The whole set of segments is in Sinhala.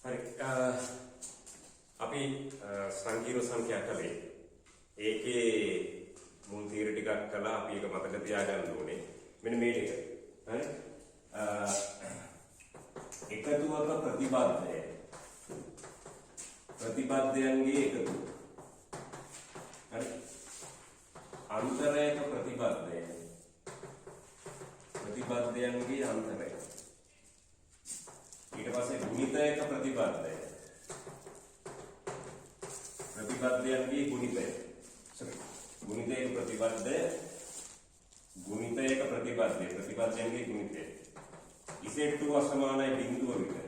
හරි අපි සංකීර්ණ සංඛ්‍යා කලේ ඒකේ මුල් තීර ටිකක් කළා අපි ඒක මතක තියාගන්න ඕනේ මෙන්න මේ ටික හරි එකතුවක ප්‍රතිබද්ධය ප්‍රතිබද්ධයන්ගේ එකතුව හරි අන්තරයක ප්‍රතිබද්ධය ප්‍රතිබද්ධයන්ගේ අන්තරය ඊට පස්සේ ගුණිතයක ප්‍රතිබද්ධය ප්‍රතිබද්ධයන්ගේ ගුණිතය ගුණිතයක ප්‍රතිබද්ධය ගුණිතයක ප්‍රතිබද්ධය ප්‍රතිබද්ධයන්ගේ ගුණිතය ඉසෙට්ටු අසමානයි බිඳුව විතර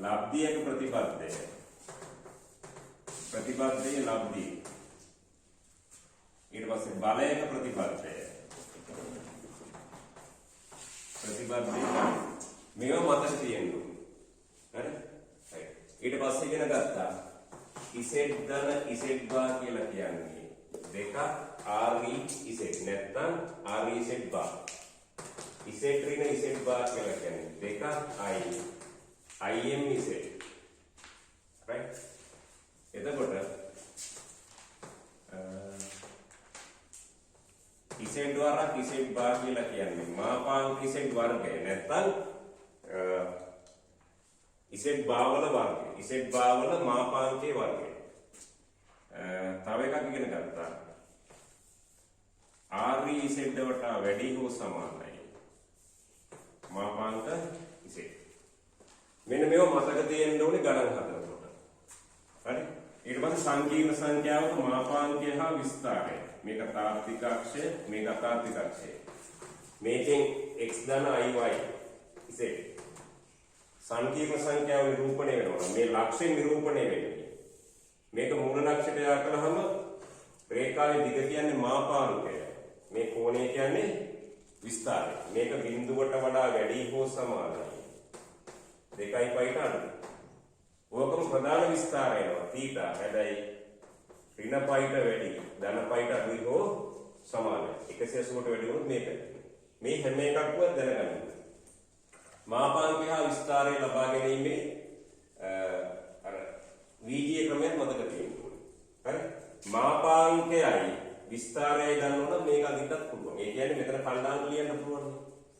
ලබ්ධියක ප්‍රතිබද්ධය ප්‍රතිබද්ධයේ ලබ්ධිය ඊට පස්සේ බලයක ප්‍රතිබද්ධය ප්‍රතිබද්ධය මේවා මතක තියෙන්න ඕනේ හරි ඊට පස්සේ ඉගෙන ගත්තා ඉසෙට් ධන ඉසෙට් බා කියලා කියන්නේ දෙක RE ඉසෙට් නැත්නම් RE ඉසෙට් බා ඉසෙට් ඍණ ඉසෙට් බා කියලා කියන්නේ දෙක IM ඉසෙට් right එතකොට ඉසෙට් වරක් ඉසෙට් බා කියලා කියන්නේ මාපාංක ඉසෙට් වර්ගය නැත්නම් ඉසෙට් බාවල වර්ගය ඉසෙට් බාවල මාපාංකයේ වර්ගය තව එකක් ඉගෙන ගත්තා RE ඉසෙට් වලට වැඩි හෝ සමානයි මාපාංක ඉසෙට් මෙන්න මේව මතක තියෙන්න ඕනේ ගණන් හදනකොට හරි ඊට පස්සේ සංකීර්ණ සංඛ්‍යාවක මාපාංකය හා විස්තරය මේක තාත්වික අක්ෂය මේක අතාත්වික අක්ෂය මේකෙන් x ධන iy ඉසෙට් සංකීර්ණ සංඛ්‍යාව නිරූපණය වෙනවා මේ ලක්ෂ්‍ය නිරූපණය වෙන්නේ මේක මූල ලක්ෂයට යා කළාම රේඛාවේ දිග කියන්නේ මාපාංකය මේ කෝණය කියන්නේ විස්තරය මේක බිඳුවට වඩා වැඩි හෝ සමානයි 2යි පයිට අඩුයි ඕකම ප්‍රධාන විස්තරය වෙනවා θීටා හැබැයි ඍණ පයිට වැඩි ධන පයිට අඩුයි හෝ සමානයි 180ට වැඩි වුණොත් මේක මේ හැම එකක්ම දැනගන්න මාපාංකය හා විස්තරය ලබා ගැනීමේ අර වීජීය ක්‍රමයක් මතක තියෙන්න ඕනේ. හරි? මාපාංකයයි විස්තරයයි දන්නවනම් මේක අදින්නත් පුළුවන්. ඒ කියන්නේ මෙතන කණ්ඩායම් ලියන්න පුළුවන්.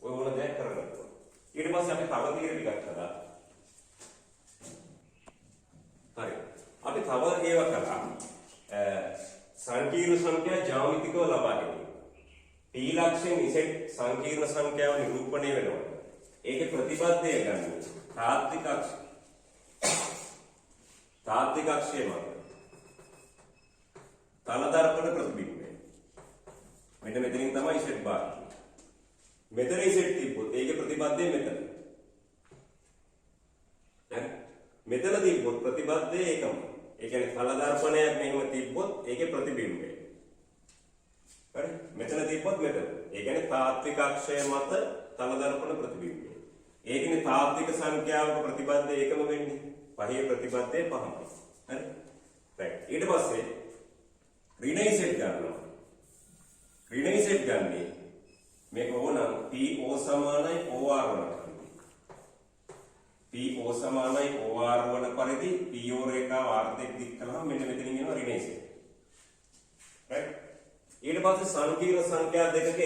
ඔය ඕන දෙයක් කරගන්න පුළුවන්. ඊට පස්සේ අපි තව තීර ටිකක් කළා. හරි. අපි තව ඒව කළා. සංකීර්ණ සංඛ්‍යා ජ්‍යාමිතිකව ලබා ගැනීම. P ලක්ෂයෙන් ඉසෙට් සංකීර්ණ සංඛ්‍යාව නිරූපණය වෙනවා. ඒකේ ප්‍රතිබද්ධය ගන්න තාත්වික අක්ෂය මත තල දර්පණ ප්‍රතිබිම්බය මෙන්න මෙතනින් තමයි ඉසෙට් බාර් මෙතන ඉසෙට් තිබ්බොත් ඒකේ ප්‍රතිබද්ධය මෙතන හරි මෙතන තිබ්බොත් ප්‍රතිබද්ධය ඒකම ඒ කියන්නේ තල දර්පණයක් මෙහෙම තිබ්බොත් ඒකේ ප්‍රතිබිම්බය හරි මෙතන තිබ්බොත් මෙතන ඒ කියන්නේ තාත්වික අක්ෂය මත තල දර්පණ ප්‍රතිබිම්බය ඒකනේ තාත්වික සංඛ්‍යාවක ප්‍රතිබද්ධය ඒකම වෙන්නේ පහේ ප්‍රතිබද්ධය පහමයි හරි right ඊට පස්සේ ඍණ ඉසෙට් ගන්නවා ඍණ ඉසෙට් ගන්නේ මේක ඕනම් PO සමානයි OR වන පරිදි PO සමානයි OR වන පරිදි PO රේඛාව ආර්ධයක් දික් කළාම මෙන්න මෙතනින් එනවා ඍණ ඉසෙට් right ඊට පස්සේ සංකීර්ණ සංඛ්‍යා දෙකක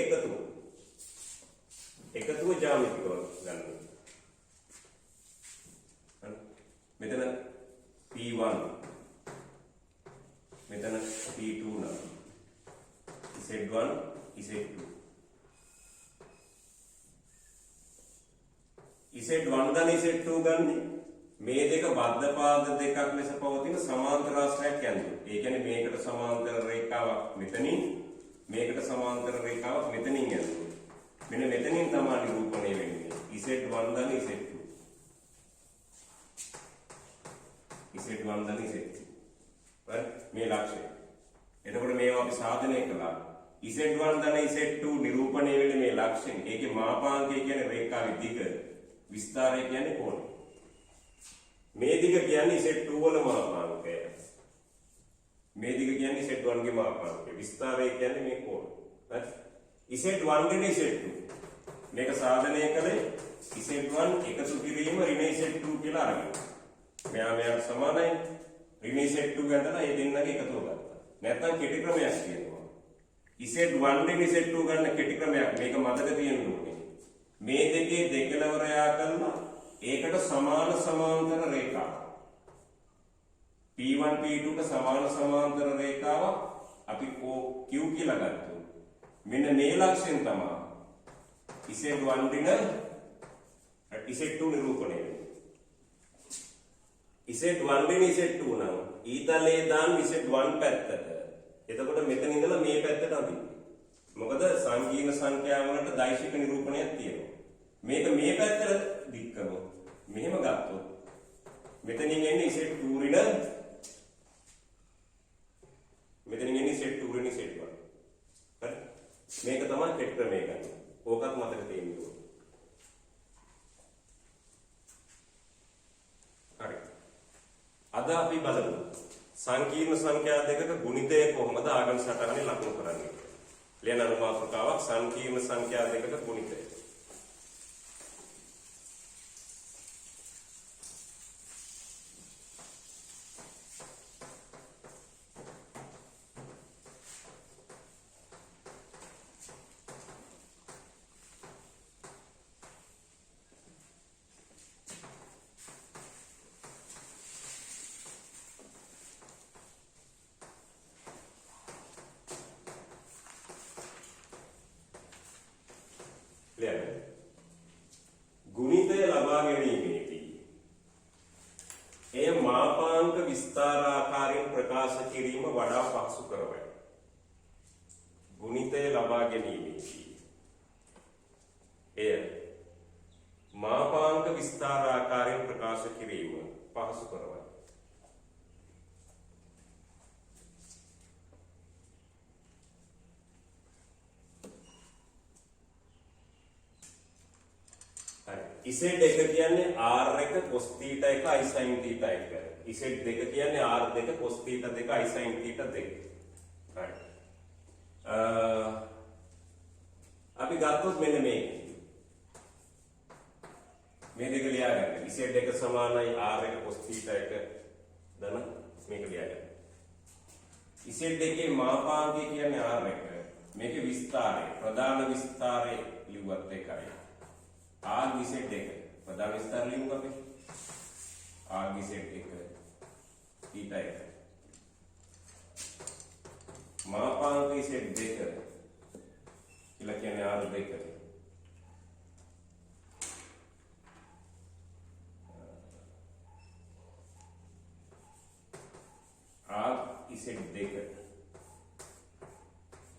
එකතුව ජ්‍යාමිතිකව ගන්නවා මෙතන P1 මෙතන P2 නම් Z1 Z2 Z1 ගන්න Z2 ගන්න මේ දෙක බද්ධ පාද දෙකක් ලෙස පවතින සමාන්තර ආශ්‍රයයක් යන්නේ ඒ කියන්නේ මේකට සමාන්තර රේඛාවක් මෙතනින් මේකට සමාන්තර රේඛාවක් මෙතනින් යන්නේ මෙන්න මෙතනින් තමයි නිරූපණය වෙන්නේ Z1 ගන්න Z2 Z1 ධන Z2 right මේ ලක්ෂය එතකොට මේවා අපි සාධනය කළා Z1 ධන Z2 නිරූපණය වෙන්නේ මේ ලක්ෂයෙන් ඒකේ මාපාංකය කියන්නේ රේඛාවේ දිග විස්තරය කියන්නේ කෝණය මේ දිග කියන්නේ Z2 වල මාපාංකය මේ දිග කියන්නේ Z1 ගේ මාපාංකය විස්තරය කියන්නේ මේ කෝණය right Z1 ගෙන Z2 මේක සාධනය කළේ Z1 එකතු කිරීම ඍණ Z2 කියලා අරගෙන මෙයාට සමානයි. ඍණ Z2 ගන්නලා ඒ දෙන්නගේ එකතුව ගත්තා. නැත්නම් කෙටි ක්‍රමයක් කියනවා. Z1 ඍණ Z2 ගන්න කෙටි ක්‍රමයක් මේක මතක තියෙන්න ඕනේ. මේ දෙකේ දෙකලවර යා කරලා ඒකට සමාන සමාන්තර රේඛාවක්. P1 P2ට සමාන සමාන්තර රේඛාවක් අපි OQ කියලා ගත්තා. මෙන්න මේ ලක්ෂයෙන් තමයි Z1 ඍණ Z2 නිරූපණය වෙන්නේ. Z1 ඍණ Z2 නම් ඊතලයේ දාන්න Z1 පැත්තට. එතකොට මෙතන ඉඳලා මේ පැත්තට අදින්න. මොකද සංකීර්ණ සංඛ්‍යා වලට දෛශික නිරූපණයක් තියෙනවා. මේක මේ පැත්තට දික් කරනවා. මෙහෙම ගත්තොත් මෙතනින් එන්නේ Z2 ඍණ මෙතනින් එන්නේ Z2 ඍණ Z1. හරි? මේක තමයි කෙටි ක්‍රමය ගන්න. ඕකත් මතක තියෙන්න ඕනේ. හරි. අද අපි බලමු සංකීර්ණ සංඛ්‍යා දෙකක ගුණිතය කොහොමද ආගම සටහනේ ලකුණු කරන්නේ. ලියන අනුමාත්‍රකාවක් සංකීර්ණ සංඛ්‍යා දෙකක ගුණිතය. ගුණිතය ලබා ගැනීමේදී එය මාපාංක විස්තර ආකාරයෙන් ප්‍රකාශ කිරීම වඩා පහසු කරවයි. ගුණිතය ලබා ගැනීමේදී එය මාපාංක විස්තර ආකාරයෙන් ප්‍රකාශ කිරීම පහසු කරවයි. Z1 කියන්නේ R1 cos θ 1 I sin θ 1. Z2 කියන්නේ R2 cos θ 2 I sin θ 2. හරි. අපි ගත්තොත් මෙන්න මේ දෙක ලියාගන්න. Z1 සමානයි R1 cos θ 1 දන මේක ලියාගන්න. Z2 මාපාංකය කියන්නේ R1. මේකේ විස්තරය ප්‍රධාන විස්තරය ලිව්වත් එකයි. R Z1 ප්‍රධාන විස්තර ලියමු අපි. R Z1 θ 1. මාපාංක Z2 කියලා කියන්නේ R2. R Z2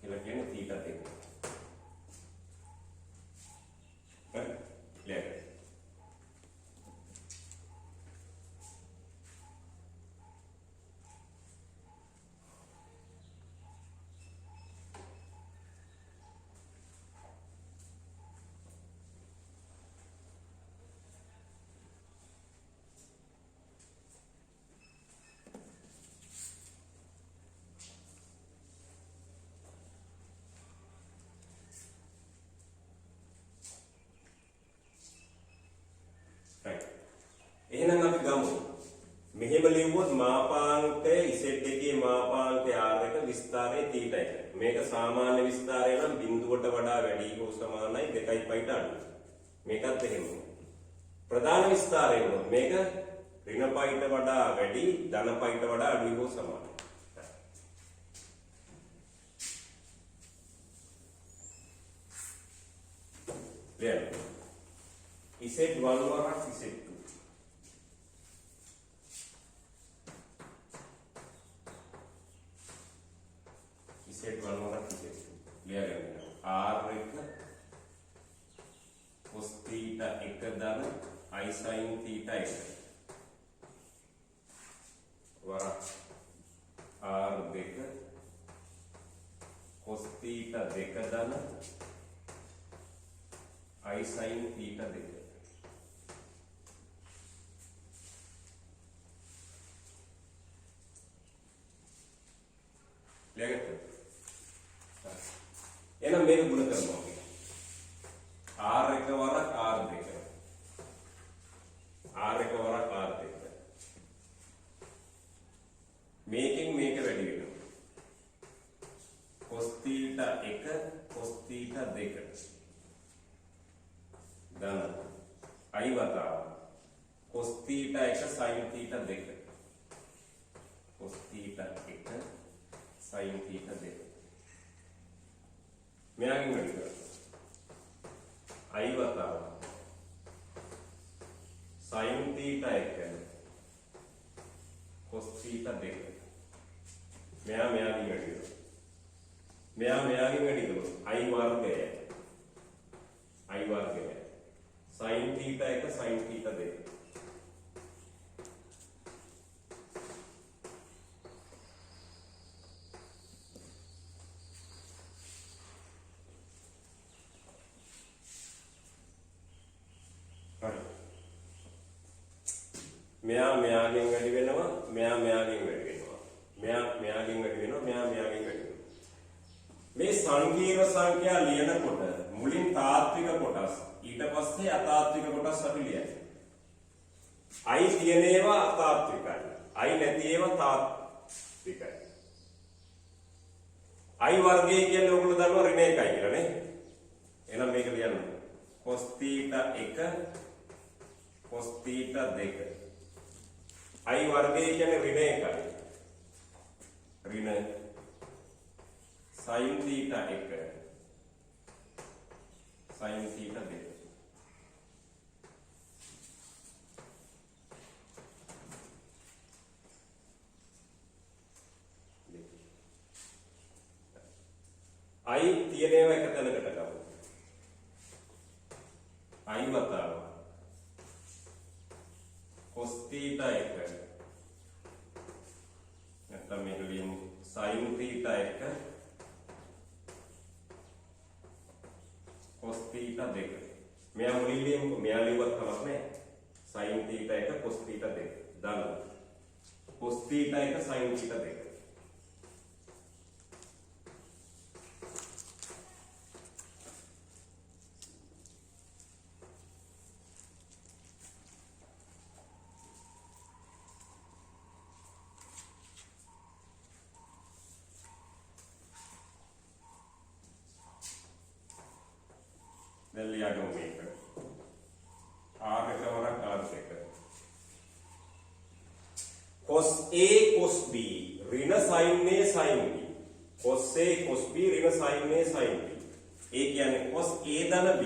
කියලා කියන්නේ θ 2. Clear. එහෙනම් අපි ගමු. මෙහෙම ලියුවොත් මාපාංකය Z2 මාපාංකය R1 විස්තරය θ 1. මේක සාමාන්‍ය විස්තරය නම් බිඳුවට වඩා වැඩි හෝ සමානයි 2යි පයිට අඩුයි. මේකත් එහෙම. ප්‍රධාන විස්තරය වුණොත් මේක ඍණ පයිට වඩා වැඩි ධන පයිට වඩා අඩුයි හෝ සමානයි. ලියන්න. Z1 වරක් Z2. Z1 වරක් Z2. ලියගන්න. R1 cos θ 1 ධන I sin θ 1 වරක් R2 cos θ 2 ධන I sin θ 2. එහෙනම් මේක ගුණ කරමු අපි. R1 වරක් R2. R1 වරක් R2. i වතාව cos theta 1 sin theta 2 cos theta 1 sin theta 2 මෙයාගෙන් වැඩි කරා i වතාව sin theta 1 cos theta 2 මෙයාගෙන් වැඩි කරා මෙයාගෙන් වැඩි කරා i වර්ගය sin theta 1 sin theta 2 මෙයාගෙන් වැඩි වෙනවා මෙයාගෙන් වැඩි වෙනවා මෙයාගෙන් වැඩි වෙනවා මෙයාගෙන් වැඩි වෙනවා මේ සංකීර්ණ සංඛ්‍යා ලියනකොට මුලින් තාත්වික කොටස් ඊට පස්සේ අතාත්වික කොටස් අපි ලියන්නේ i තියෙන ඒවා අතාත්විකයි i නැති ඒවා තාත්විකයි i වර්ගය කියන්නේ ඔයගොල්ලෝ දන්නවා ඍණ 1යි කියලා නේ එහෙනම් මේක ලියන්න cos theta 1 cos theta 2 i වර්ගය කියන්නේ ඍණ 1යි ඍණ sin theta 1 sin theta 2 i තියෙන ඒවා එක තැනකට ගමු i වතාව cos theta 1 නැත්නම් මේක ලියමු sin theta 1 cos theta 2 මෙයා මුලින් ලියමු මෙයා ලියුවත් කමක් නැහැ sin theta 1 cos theta 2 දාන්න cos theta 1 sin theta 2 then ලියගමු මේක r එකවරක් r එක cos a cos b ඍණ sin a sin b cos a cos b ඍණ sin a sin b ඒ කියන්නේ cos a ධන b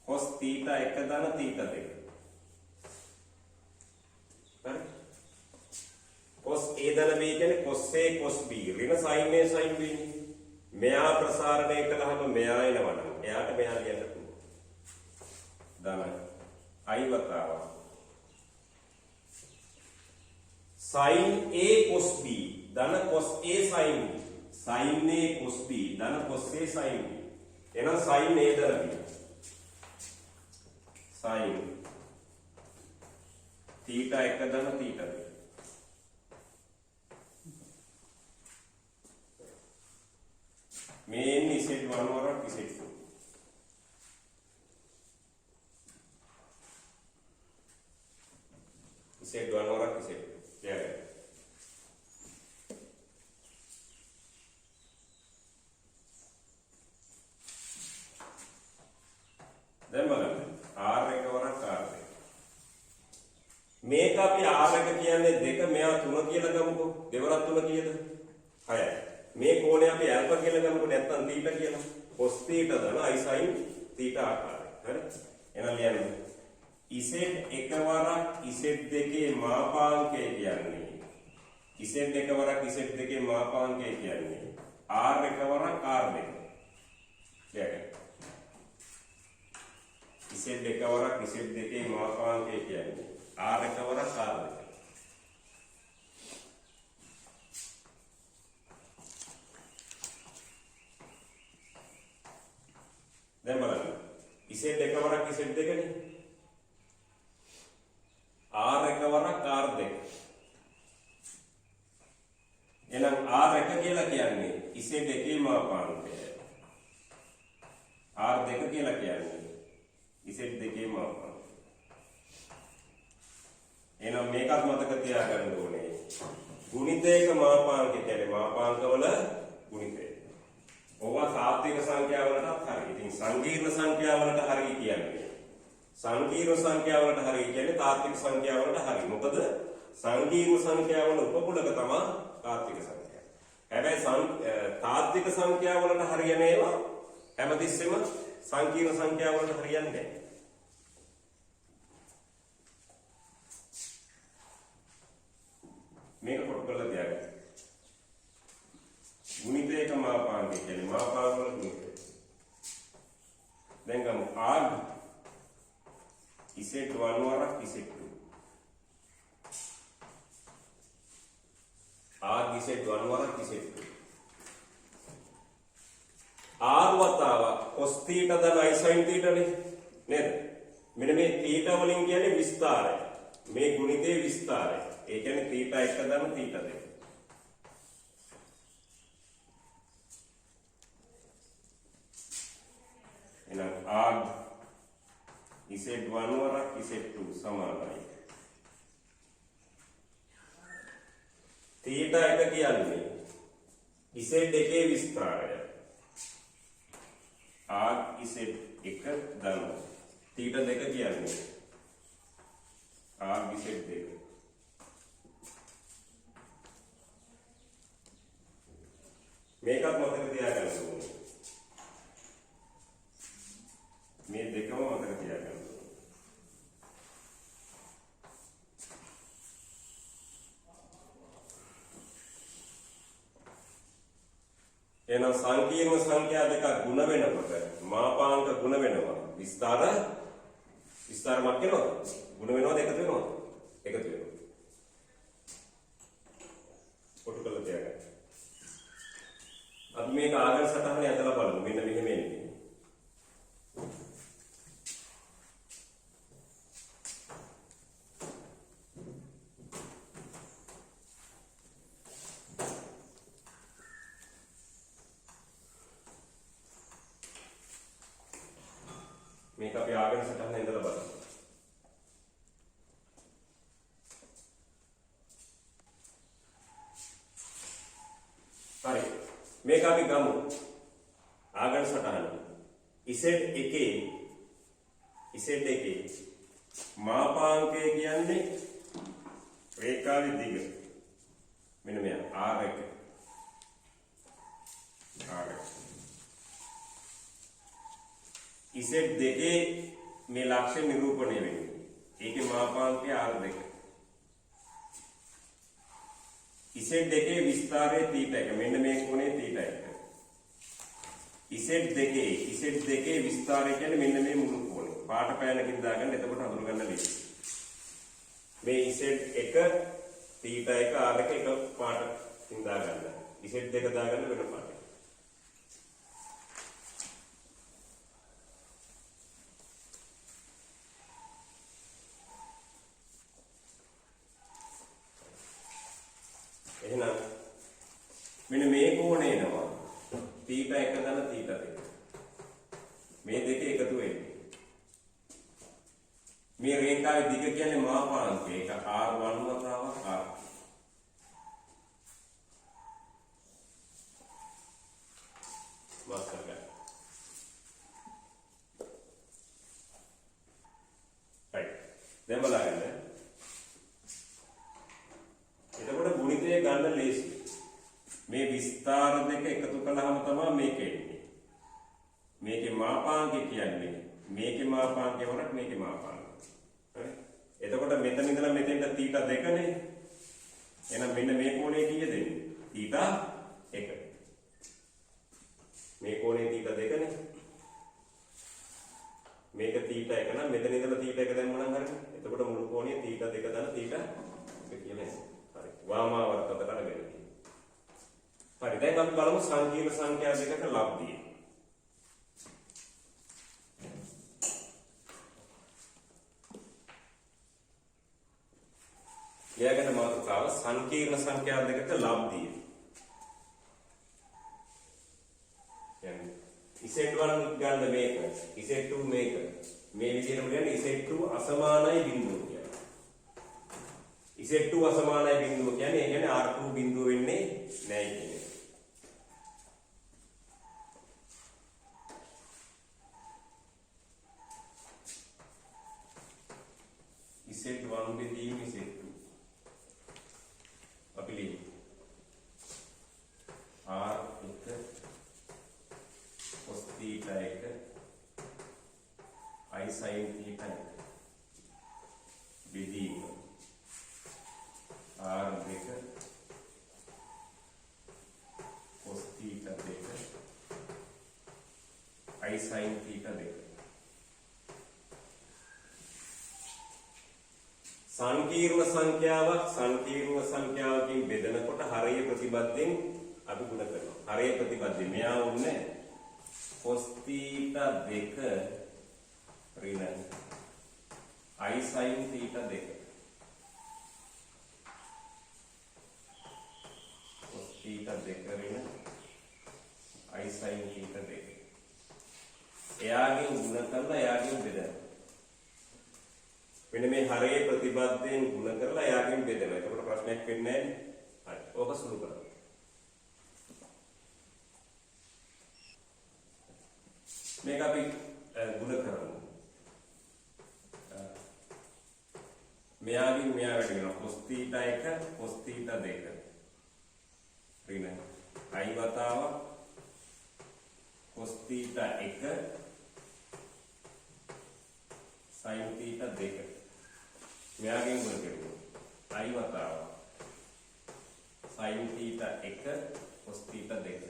cos theta 1 ධන theta 2 හරි cos a ධන b කියන්නේ cos a cos b ඍණ sin a sin b මෙයා ප්‍රසාරණය කළාම මෙයා එනවා නම් එයාට මෙයා ලියන්න පුළුවන්. ධන i වතාව sin a cos b ධන cos a sin b sin a cos b ධන cos a sin b එහෙනම් sin a ධන b sin theta 1 ධන theta 2 main z1 වරක් z2 z1 වරක් z2 ලියගන්න දැන් බලන්න r එක වරක් r දෙක මේක අපි r එක කියන්නේ 2 මෙයා 3 කියලා ගමුකෝ දෙවරක් 3 කීයද 6යි මේ කෝණය අපි ඇල්ෆා කියලා ගමුකෝ නැත්නම් θ කියලා cos θ දන i sin θ ආකාරය හරි එහෙනම් ලියන්න z එක වරක් z දෙකේ මාපාංකය කියන්නේ z එක වරක් z දෙකේ මාපාංකය කියන්නේ r එක වරක් r දෙක ලියගන්න z එක වරක් z දෙකේ මාපාංකය කියන්නේ r එක වරක් r දෙක දැන් බලන්න z එක වරක් z දෙකනේ r එක වරක් r දෙක එහෙනම් r එක කියලා කියන්නේ z එකේ මාපාංකය r දෙක කියලා කියන්නේ z දෙකේ මාපාංකය එහෙනම් මේකත් මතක තියාගන්න ඕනේ ගුණිතයක මාපාංකය කියන්නේ මාපාංකවල ගුණිතය ඕවා සාත්වික සංඛ්‍යාවලටත් හරියි. ඉතින් සංකීර්ණ සංඛ්‍යාවලට හරියි කියන්නේ. සංකීර්ණ සංඛ්‍යාවලට හරිය කියන්නේ තාත්වික සංඛ්‍යාවලට හරිය. මොකද සංකීර්ණ සංඛ්‍යාවල උපකුලක තමයි තාත්වික සංඛ්‍යාව. හැබැයි තාත්වික සංඛ්‍යාවලට හරියන ඒවා හැමතිස්සෙම සංකීර්ණ සංඛ්‍යාවලට හරියන්නේ නැහැ. මේක පොත් කරලා තියාගන්න. ගුණිත එක මාපාංකය කියන්නේ මාපාංක වල ගුණිතය. දැන් ගමු ආග් ඉසෙට් 1 වරක් ඉසෙට් 2. ආග් ඉසෙට් 1 වරක් ඉසෙට් 2. ආර් වතාව cos θ ධන i sin θ නේ නේද? මෙන්න මේ θ වලින් කියන්නේ විස්තරය. මේ ගුණිතයේ විස්තරය. ඒ කියන්නේ θ 1 ධන θ 2. එහෙනම් ආග් ඉසෙට් 1 වරක් ඉසෙට් 2 සමානයි. θ 1 කියන්නේ ඉසෙට් 2 විස්තරය. ආග් ඉසෙට් 1 ධන θ 2 කියන්නේ ආග් ඉසෙට් 2. මේකත් මතක තියාගන්න ඕනේ. මේ දෙකම මතක තියාගන්න ඕනේ. එහෙනම් සංකීර්ණ සංඛ්‍යා දෙකක් ගුණ වෙනකොට මාපාංක ගුණ වෙනවා. විස්තරමක් වෙනවද? ගුණ වෙනවද එකතු වෙනවද? එකතු වෙනවා. කොටු කරලා තියාගන්න. අපි මේක ආගම සටහනේ ඇදලා බලමු. මෙන්න මෙහෙම එන්නේ. මේක අපි ආගම සටහනේ ඉඳලා බලමු. හරි. මේක අපි ගමු. ආගම සටහන. ඉසෙට් 1 මාපාංකය කියන්නේ රේඛාවේ දිග. මෙන්න මෙයා R1. ඉසෙට් 2 මේ ලක්ෂ්‍ය නිරූපණය වෙන්නේ. ඒකේ මාපාංකය R2. ඉසෙට් 2 විස්තරයේ θ 1. මෙන්න මේ කොනේ θ 1. ඉසෙට් 2 විස්තරය කියන්නේ මෙන්න මේ මුළු කොනේ. පාට පෑනකින් දාගන්න එතකොට හඳුනගන්න ලේසි. මේ ඉසෙට් 1 θ 1 R1 එක පාටකින් දාගන්න. ඉසෙට් 2 දාගන්න වෙන පාටක්. එහෙනම් මෙන්න මේ කෝණය එනවා θ 1 ධන θ 2. මේ දෙක එකතු වෙන්නේ. මේ රේඛාවේ දිග කියන්නේ මාපාංකය. ඒක R1 වතාවක් R2. මාස්ටර් ගන්න. right. දැන් බලන්න. එතකොට ගුණිතය ගන්න ලේසි. මේ විස්තර දෙක එකතු කළාම තමයි මේක එන්නේ. මේකේ මාපාංකය කියන්නේ මේකේ මාපාංකය වරක් මේකේ මාපාංකය. හරි. එතකොට මෙතන ඉඳලා මෙතෙන්ට θ 2 නේ. එහෙනම් මෙන්න මේ කෝණය කීයද එන්නේ? θ 1. මේ කෝණය θ 2 නේ. මේක θ 1 නම් මෙතන ඉඳලා θ 1 දැම්මම නම් හරිනේ. එතකොට මුළු කෝණය θ 2 ධන θ 1 කියලා එන්නේ. හරි. වාමාවර්තක කරගෙන. හරි. දැන් අපි බලමු සංකීර්ණ සංඛ්‍යා දෙකක ලබ්ධිය. ලියාගන්න මාතෘකාව සංකීර්ණ සංඛ්‍යා දෙකක ලබ්ධිය. يعني ඉසෙට් 1 ගන්න මේක, ඉසෙට් 2 මේක. මේ විදිහට කියන්නේ ඉසෙට් 2 අසමානයි බිඳුව කියන්නේ. ඉසෙට් 2 අසමානයි බිඳුව කියන්නේ ඒ කියන්නේ R2 බිඳුව වෙන්නේ නැහැ කියන්නේ. Z1 බෙදීම Z2 අපි ලියමු R1 cos theta 1 I sin theta 1 බෙදීම R2 cos theta 2 I sin theta 2 සංකීර්ණ සංඛ්‍යාවකින් බෙදනකොට හරය ප්‍රතිබද්ධයෙන් අපි ගුණ කරනවා. හරය ප්‍රතිබද්ධය මෙයා වුනේ cos theta 2 ඍණ I sin theta 2 cos theta 2 ඍණ I sin theta 2 එයාගෙන් ගුණ කරලා එයාගෙන් බෙදනවා. මෙන්න මේ හරේ ප්‍රතිබද්ධයෙන් ගුණ කරලා එයාගෙන් බෙදනවා. එතකොට ප්‍රශ්නයක් වෙන්නේ නැහැ. හරි. ඕක සුළු කරමු. මේක අපි ගුණ කරමු. මෙයාගෙන් මෙයා වැඩි වෙනවා. cos theta 1 cos theta 2 ඍණ I වතාව cos theta 1 sin theta 2 මෙයාගෙන් ගුණ කෙරුවා I වතාව sin theta 1 cos theta 2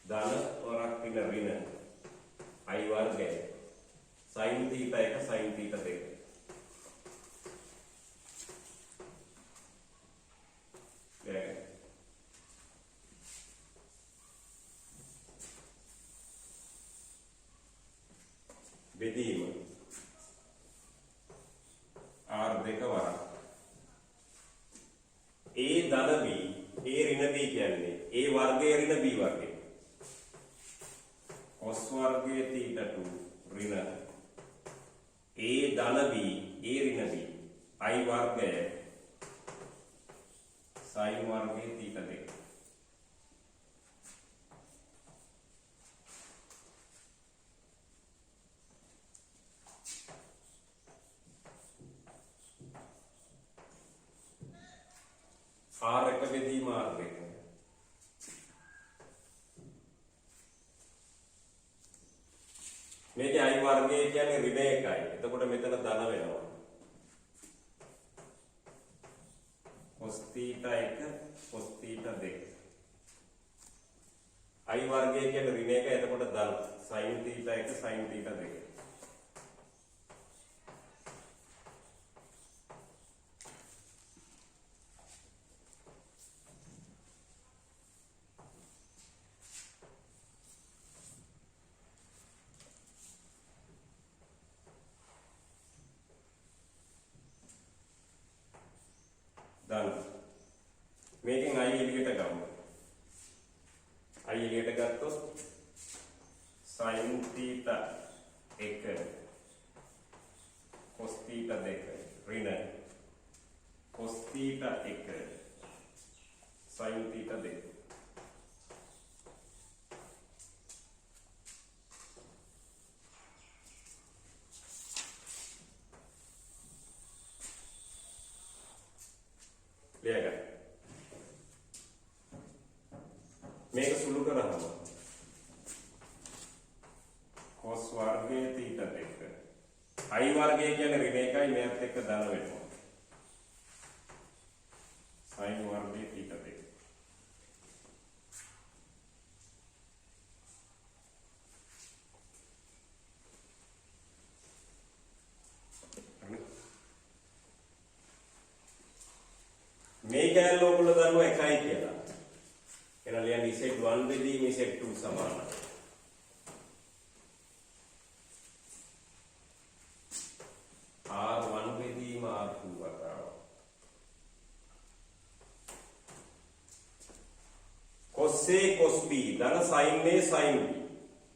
ධන වරක් පිළ ඍණ I වර්ගය sin theta 1 sin theta 2 බෙදීම R2 වරක් A ධන B A ඍණ B කියන්නේ A වර්ගය ඍණ B වර්ගය cos වර්ගය theta 2 ඍණ A ධන B A ඍණ B I වර්ගය sin වර්ගය theta 2 R1 බෙදීම R2 මේකේ I වර්ගය කියන්නේ ඍණ 1යි. එතකොට මෙතන ධන වෙනවා. cos theta 1 cos theta 2 I වර්ගය කියන්නේ ඍණ 1යි. එතකොට ධන sin theta 1 sin theta 2 ධන මේකෙන් I එළියට ගමු. I එළියට ගත්තොත් sin theta 1 cos theta 2 ඍණ cos theta 1 sin theta 2 ලියගන්න. මේක සුළු කරහම cos වර්ගය theta 2 I වර්ගය කියන්නේ ඍණ 1යි මෙයත් එක්ක ධන වෙනවා. sin වර්ගය theta 2 මේ කැලේ ඔයගොල්ලෝ දන්නවා 1යි කියලා. එහෙනම් ලියන්නේ Z1 බෙදීම Z2 සමානයි. R1 බෙදීම R2 වතාව. cos A cos B ධන sin A sin B.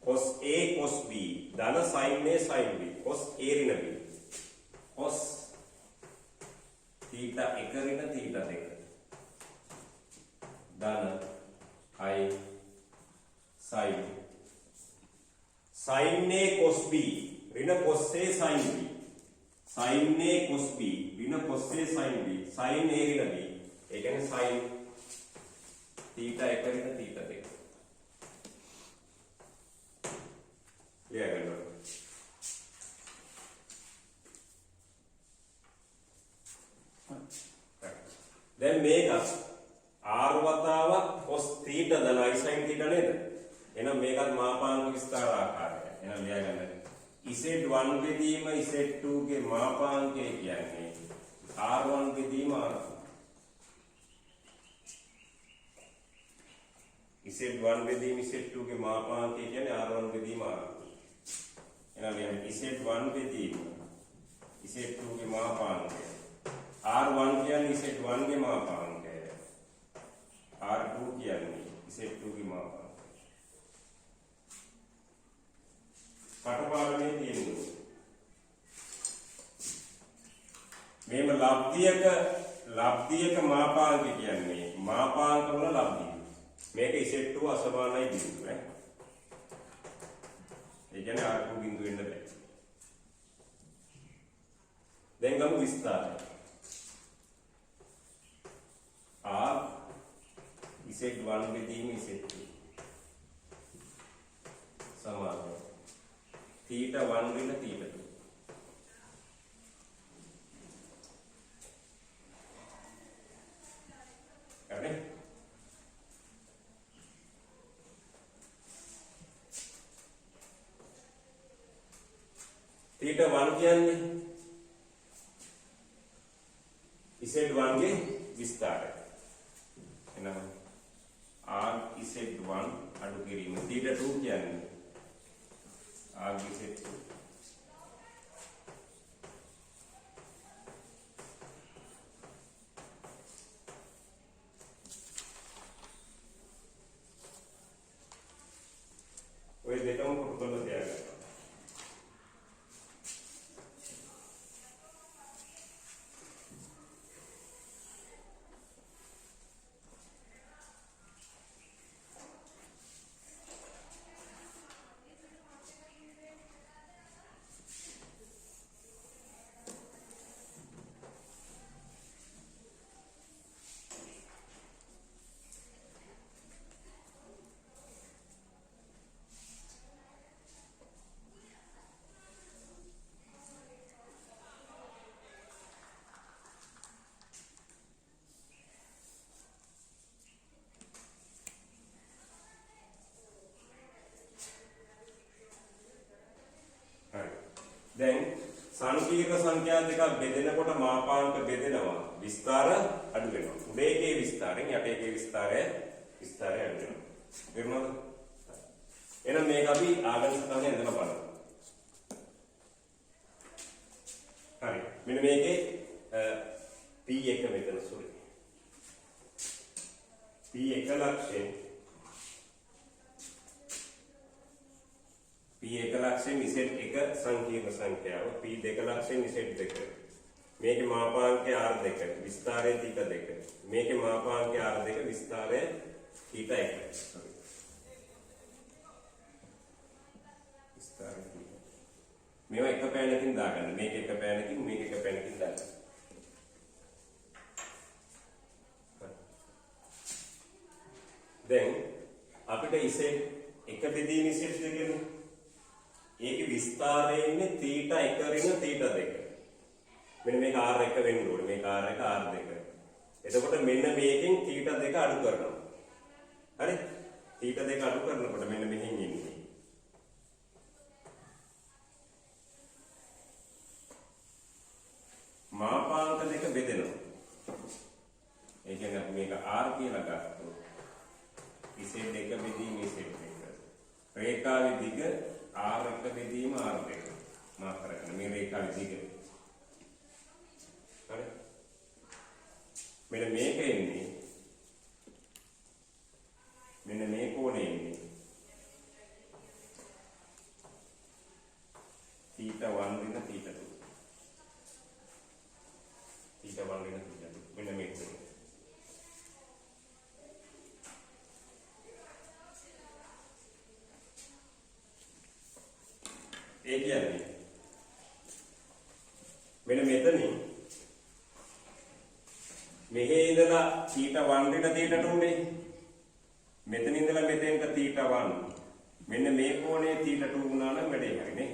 cos A cos B ධන sin A sin B. cos A ඍණ B. cos theta 1 ඍණ theta 2 ධන I sin sin A cos B ඍණ cos A sin B sin A cos B වින cos A sin B sin A වින B ඒ කියන්නේ sin theta 1 වින theta 2 ලියා ගන්න ඕනේ. දැන් මේක r වතාවක් cos theta Dalai sin theta නේද? එහෙනම් මේකත් මාපාංක විස්තර ආකාරය. එහෙනම් ලියා ගන්න. Z1 බෙදීම Z2 ගේ මාපාංකය කියන්නේ R1 බෙදීම R2. Z1 බෙදීම Z2 ගේ මාපාංකය කියන්නේ R1 බෙදීම R2. එහෙනම් ලියන්න Z1 බෙදීම Z2 ගේ මාපාංකය. R1 කියන්නේ Z1 ගේ මාපාංකය. R2 කියන්නේ Z2 ගේ මාපාංකය. කටපාඩමේ තියෙනවා. මේම ලබ්ධියක මාපාංක කියන්නේ මාපාංක වල ලබ්ධිය. මේක Z2 අසමානයි බිඳුව ඈ. ඒ කියන්නේ R2 බිඳුව වෙන්න බෑ. දැන් ගමු විස්තරය. R Z1 බෙදීම Z2 සමානයි. theta 1 වෙන theta 2 හරි theta 1 කියන්නේ Z1 ගේ විස්තරය එහෙනම් r Z1 අඩු කිරීම theta 2 කියන්නේ आगे से वही देता हूँ प्रोटोकॉल तैयार करता हूँ දැන් සංකීර්ණ සංඛ්‍යා දෙකක් බෙදෙනකොට මාපාංක බෙදෙනවා විස්තර අඩු වෙනවා උඩ එකේ විස්තරෙන් යට එකේ විස්තරය අඩු වෙනවා තේරුණාද එහෙනම් මේක අපි ආගම සටහනේ ඇඳලා බලමු හරි මෙන්න මේකේ P1 මෙතන සෝරි P1 ලක්ෂයෙන් P1 ලක්ෂයෙන් Z1 සංකීර්ණ සංඛ්‍යාව P2 ලක්ෂයෙන් Z2 මේකේ මාපාංකය R2 විස්තරය θ2 මේකේ මාපාංකය R2 විස්තරය θ1 විස්තරය මේවා එක පෑනකින් දාගන්න මේක එක පෑනකින් මේක එක පෑනකින් දාගන්න දැන් අපිට Z1 බෙදීම Z2 කියන්නේ ඒකේ විස්තරයේ ඉන්නේ θ1 ඍණ θ2 මෙන්න මේක R1 වෙන්න ඕනේ මේක R1 R2 එතකොට මෙන්න මේකෙන් θ2 අඩු කරනවා හරි θ2 අඩු කරනකොට මෙන්න මෙහෙන් ඉන්නේ මාපාංක දෙක බෙදෙනවා ඒ කියන්නේ අපි මේක R කියලා ගත්තොත් Z2 බෙදීම Z2 රේඛාවේ දිග R1 බෙදීම R2 මාප කරගන්න මේ රේඛාවේ දිග හරි මෙන්න මේක එන්නේ මෙන්න මේ කෝණේ එන්නේ θ1 වෙන θ2 θ1 වෙන θ2 මෙන්න මේක ඒ කියන්නේ මෙන්න මෙතනින් මෙහි ඉඳලා θ1 ට θ2 නේ. මෙතන ඉඳලා මෙතෙන්ට θ1. මෙන්න මේ කෝණය θ2 වුණා නම් වැඩේ හරිනේ.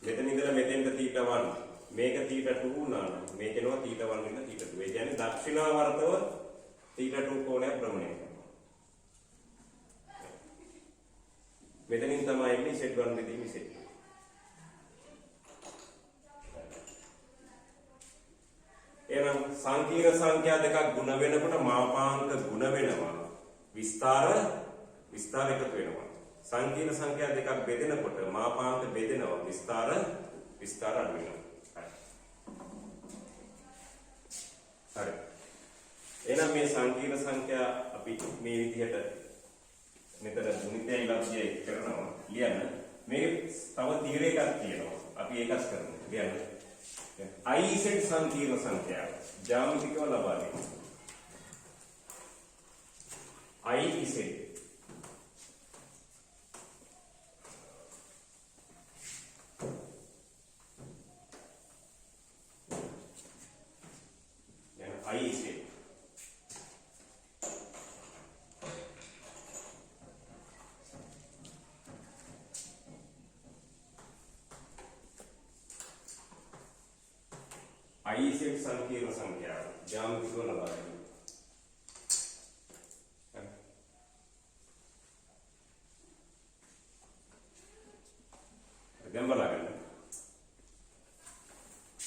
මෙතන ඉඳලා මෙතෙන්ට θ1. මේක θ2 වුණා නම් මේක එනවා θ1 ඉඳලා θ2. ඒ කියන්නේ දක්ෂිනාවර්තව θ2 කෝණයක් භ්‍රමණය කරනවා. මෙතනින් තමයි ඉන්නේ Z1 දෙදීම Z2. එහෙනම් සංකීර්ණ සංඛ්‍යා දෙකක් ගුණ වෙනකොට මාපාංක ගුණ වෙනවා. විස්තර එකතු වෙනවා. සංකීර්ණ සංඛ්‍යා දෙකක් බෙදෙනකොට මාපාංක බෙදෙනවා. විස්තර අඩු වෙනවා. හරි. එහෙනම් මේ සංකීර්ණ සංඛ්‍යා අපි මේ විදිහට මෙතන ගුණිතයයි ලබ්ධයයි කරනවා. ලියන්න. මේක තව තීර එකක් තියෙනවා. අපි ඒකත් කරමු. ලියන්න. IZ සංකීර්ණ සංඛ්‍යාව ජ්‍යාමිතිකව ලබා දෙන්න. IZ IZ संकीर्ण संख्या ज्यामिति को लगा देंगे. गंभीर लगेगा.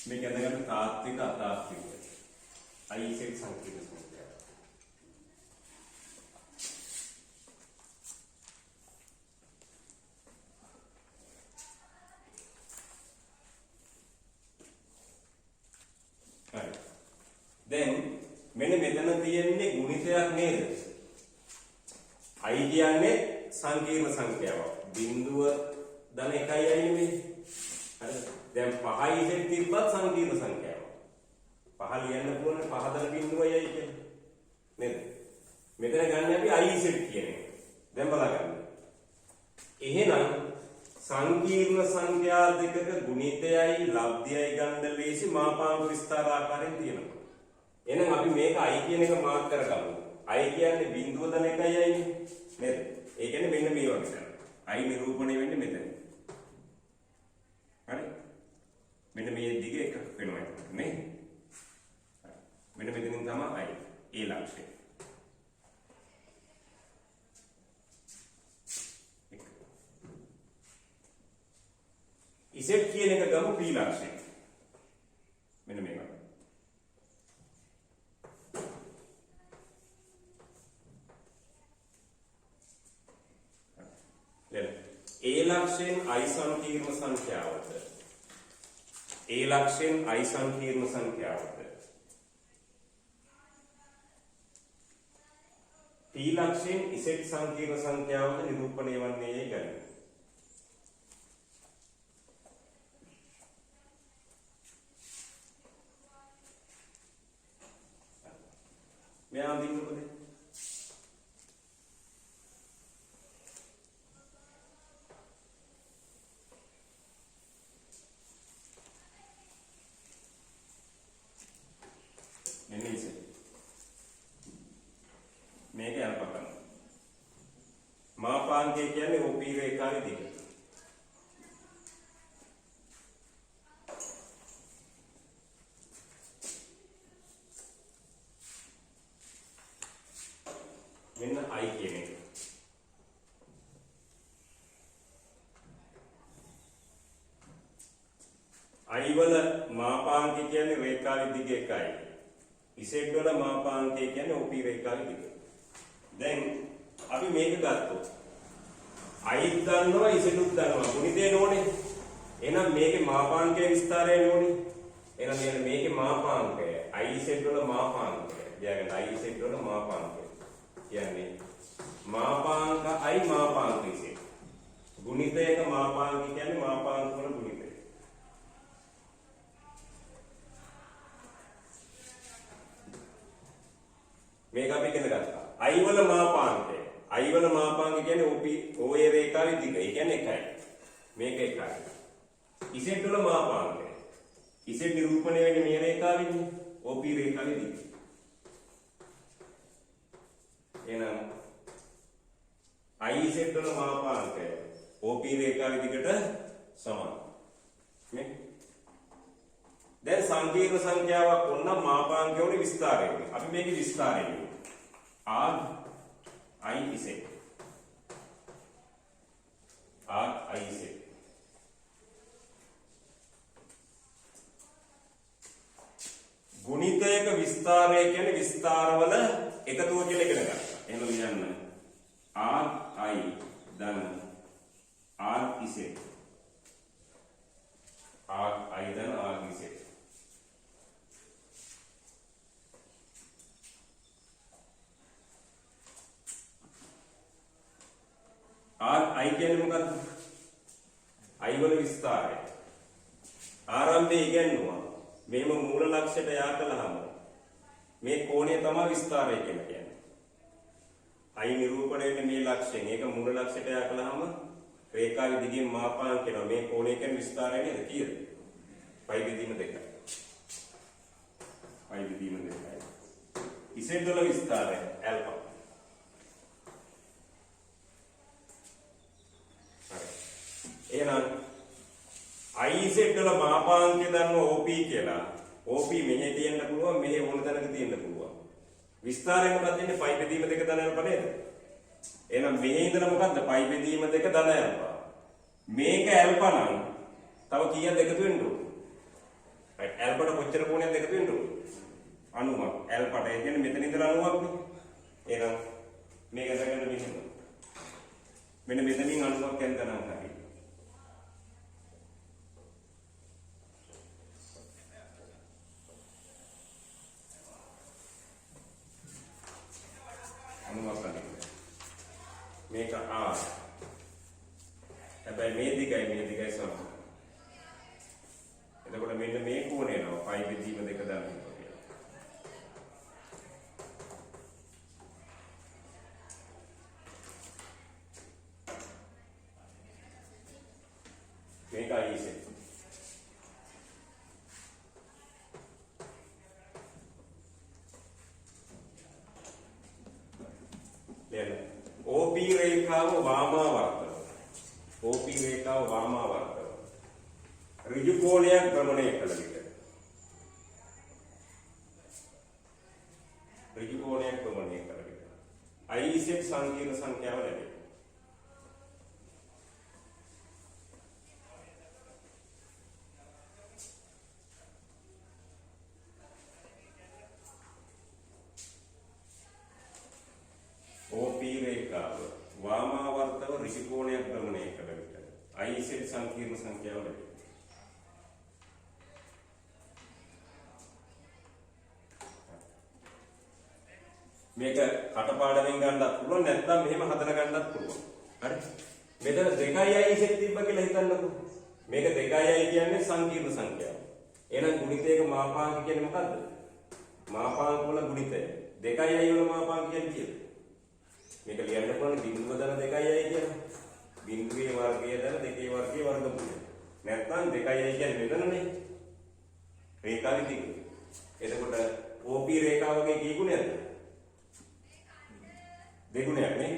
मैं क्या देगा तात्विक अतात्विक IZ संकीर्ण संख्या. Then මෙන්න මෙතන තියෙන්නේ ගුණිතයක් නේද? I කියන්නේ සංකීර්ණ සංඛ්‍යාවක්. බිඳුව ධන 1යි නෙමෙයි. හරිද? දැන් 5යි ඉතින් තිබ්බත් සංකීර්ණ සංඛ්‍යාවක්. 5 ලියන්න පුළුවන් 5 ධන බිඳුවයි කියන්නේ. නේද? මෙතන ගන්න අපි IZ කියන එක. දැන් බලන්න. එහෙනම් සංකීර්ණ සංඛ්‍යා දෙකක ගුණිතයයි ලබ්ධයයි ගන්න ලේසි මාපාංක විස්තර ආකාරයෙන් තියෙනවා. එහෙනම් අපි මේක I කියන එක මාක් කරගමු. I කියන්නේ බිඳුව ධන 1යි නේද? ඒ කියන්නේ මෙන්න මේ වගේ. I නිරූපණය වෙන්නේ මෙතන. හරි? මෙන්න මේ දිග එක වෙනවා නේ? මෙන්න මෙතනින් තමයි I ඒ ලක්ෂය. Z කියන එක ගමු P ලක්ෂය. මෙන්න මේක. A ලක්ෂයෙන් I සංකීර්ණ සංඛ්‍යාවට A ලක්ෂයෙන් I සංකීර්ණ සංඛ්‍යාවට P ලක්ෂයෙන් Z සංකීර්ණ සංඛ්‍යාවට නිරූපණය වන්නේ යයි ගන්න. මෙයා අඳින්නකොද? මේක යනපතන මාපාංකය කියන්නේ OP රේඛාවේ දිග. මෙන්න I කියන එක. I වල මාපාංකය කියන්නේ රේඛාවේ දිග එකයි. Z වල මාපාංකය කියන්නේ OP රේඛාවේ දිග. දැන් අපි මේක ගත්තොත් I දන්නවා Z දන්නවා ගුණිතේ නෝනේ. එහෙනම් මේකේ මාපාංකයේ විස්තරය නෝනේ. එහෙනම් මේකේ මාපාංකය IZ වල මාපාංකය. ලියගන්න IZ වල මාපාංකය. කියන්නේ මාපාංක I මාපාංක Z. ගුණිතයක මාපාංක කියන්නේ මාපාංක වල ගුණිතය. මේක අපි ඉගෙන ගත්තා. I වල මාපාංකය. I වල මාපාංකය කියන්නේ OA රේඛාවේ දිග. ඒ කියන්නේ එකයි. මේක එකයි. Z වල මාපාංකය. Z නිරූපණය වෙන්නේ මේ රේඛාවෙන්නේ. OP රේඛාවේදී. එහෙනම් IZ වල මාපාංකය OP රේඛාවේ දිගට සමාන. නේ? දැන් සංකීර්ණ සංඛ්‍යාවක් වුණා මාපාංකය වල විස්තරය වෙන්නේ. අපි මේකේ විස්තරය වෙන්නේ. RIZ. RIZ. ගුණිතයක විස්තරය කියන්නේ විස්තරවල එකතුව කියලා ඉගෙන ගන්න. එහෙනම් ලියන්න. RI ධන RZ. RI ධන RZ. I කියන්නේ මොකක්ද? I වල විස්තරය. ආරම්භයේ ඉගෙනුවා. මේම මූල ලක්ෂයට යා කළාම මේ කෝණය තමයි විස්තරය කියලා කියන්නේ. I නිරූපණය වෙන්නේ මේ ලක්ෂයෙන්. ඒක මූල ලක්ෂයට යා කළාම රේඛාවේ දිගින් මාපාංක වෙනවා. මේ කෝණය කියන්නේ විස්තරය නේද? කීයද? පයි බෙදීම 2යි. පයි බෙදීම 2යි. Z වල විස්තරය ඇල්ෆා. එහෙනම් IZ වල මාපාංකය දන්න OP කියලා. OP මෙහෙ තියෙන්න පුළුවන්, මෙහෙ ඕන තැනක තියෙන්න පුළුවන්. විස්තරය මොකක්ද වෙන්නේ? පයි බෙදීම 2 ධන ඇල්ෆා නේද? එහෙනම් මෙහෙ ඉඳලා මොකද්ද? පයි බෙදීම 2 ධන ඇල්ෆා. මේක ඇල්ෆා නම් තව කීයක්ද එකතු වෙන්න ඕනේ? ඇල්ෆාට කොච්චර කෝණයක්ද එකතු වෙන්න ඕනේ? 90ක්. ඇල්ෆාට ඒ කියන්නේ මෙතන ඉඳලා 90ක් නේ. එහෙනම් මේක දැනගන්න මෙහෙම. මෙන්න මෙතනින් 90ක් යන තැනක් හරි. මේක R. හැබැයි මේ දිගයි සම. එතකොට මෙන්න මේ කෝණය නෝ පයි බෙදීම 2 දාන්න කියලා. මේක IZ. OP රේඛාව වාමාවර්තව. OP රේඛාව වාමාවර්තව. ඍජු කෝණයක් භ්‍රමණය කළ විට. ඍජු කෝණයක් භ්‍රමණය කළ විට. IZ සංකීර්ණ සංඛ්‍යාව ලැබේ. OP රේඛාව වාමාවර්තව ඍජු කෝණයක් භ්‍රමණය කළ විට IZ සංකීර්ණ සංඛ්‍යාව ලැබේ. මේක කටපාඩමින් ගන්නත් පුළුවන් නැත්නම් මෙහෙම හදලා ගන්නත් පුළුවන්. හරි? මෙතන 2යි IZ තිබ්බ කියලා හිතන්නකෝ. මේක 2යි කියන්නේ සංකීර්ණ සංඛ්‍යාව. එහෙනම් ගුණිතයක මාපාංක කියන්නේ මොකද්ද? මාපාංක වල ගුණිතය. 2යි වල මාපාංක කියන්නේ කීයද? මේක ලියන්න පුළුවන් බිඳුව දන 2යි කියලා. බිඳුවේ වර්ගය දන 2ේ වර්ගයේ වර්ගමූලය. නැත්නම් 2යි කියන්නේ මෙතනනේ. රේඛාවේ දිග. එතකොට OP රේඛාවගේ කී ගුණයක්ද? දෙගුණයක් නේ.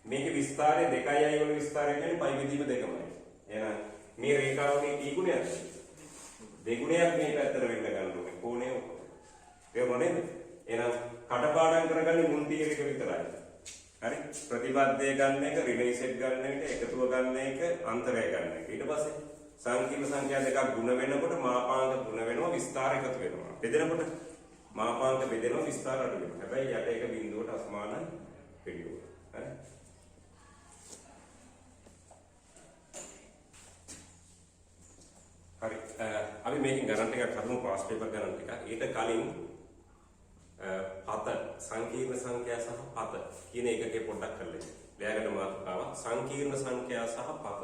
මේකේ විස්තරය 2යි වල විස්තරය කියන්නේ පයි බෙදීම 2මයි. එහෙනම් මේ රේඛාවගේ කී ගුණයක්ද? දෙගුණයක් මේ පැත්තට වෙන්න ගන්න ඕනේ. කෝණය තේරුණා නේද? එහෙනම් කටපාඩම් කරගන්නේ මුල් තියර එක විතරයි. හරි? ප්‍රතිබද්ධය ගන්න එක, රිලේෂන් ගන්න එක, එකතුව ගන්න එක, අන්තරය ගන්න එක. ඊට පස්සේ සංකීර්ණ සංඛ්‍යා දෙකක් ගුණ වෙනකොට මාපාංක ගුණ වෙනවා, විස්තර එකතු වෙනවා. බෙදෙනකොට මාපාංක බෙදෙනවා, විස්තර අඩු වෙනවා. හැබැයි යට එක බිඳුවට අසමාන පිළිවෙල. හරි? හරි. අපි මේකෙන් ගණන් ටිකක් හදමු, පාස් පේපර් ගණන් ටිකක්. ඊට කලින් පත සංකීර්ණ සංඛ්‍යා සහ පත කියන එකකේ පොඩ්ඩක් කරලා ඉන්න. ව්‍යාකරණ මාතෘකාවක් සංකීර්ණ සංඛ්‍යා සහ පත.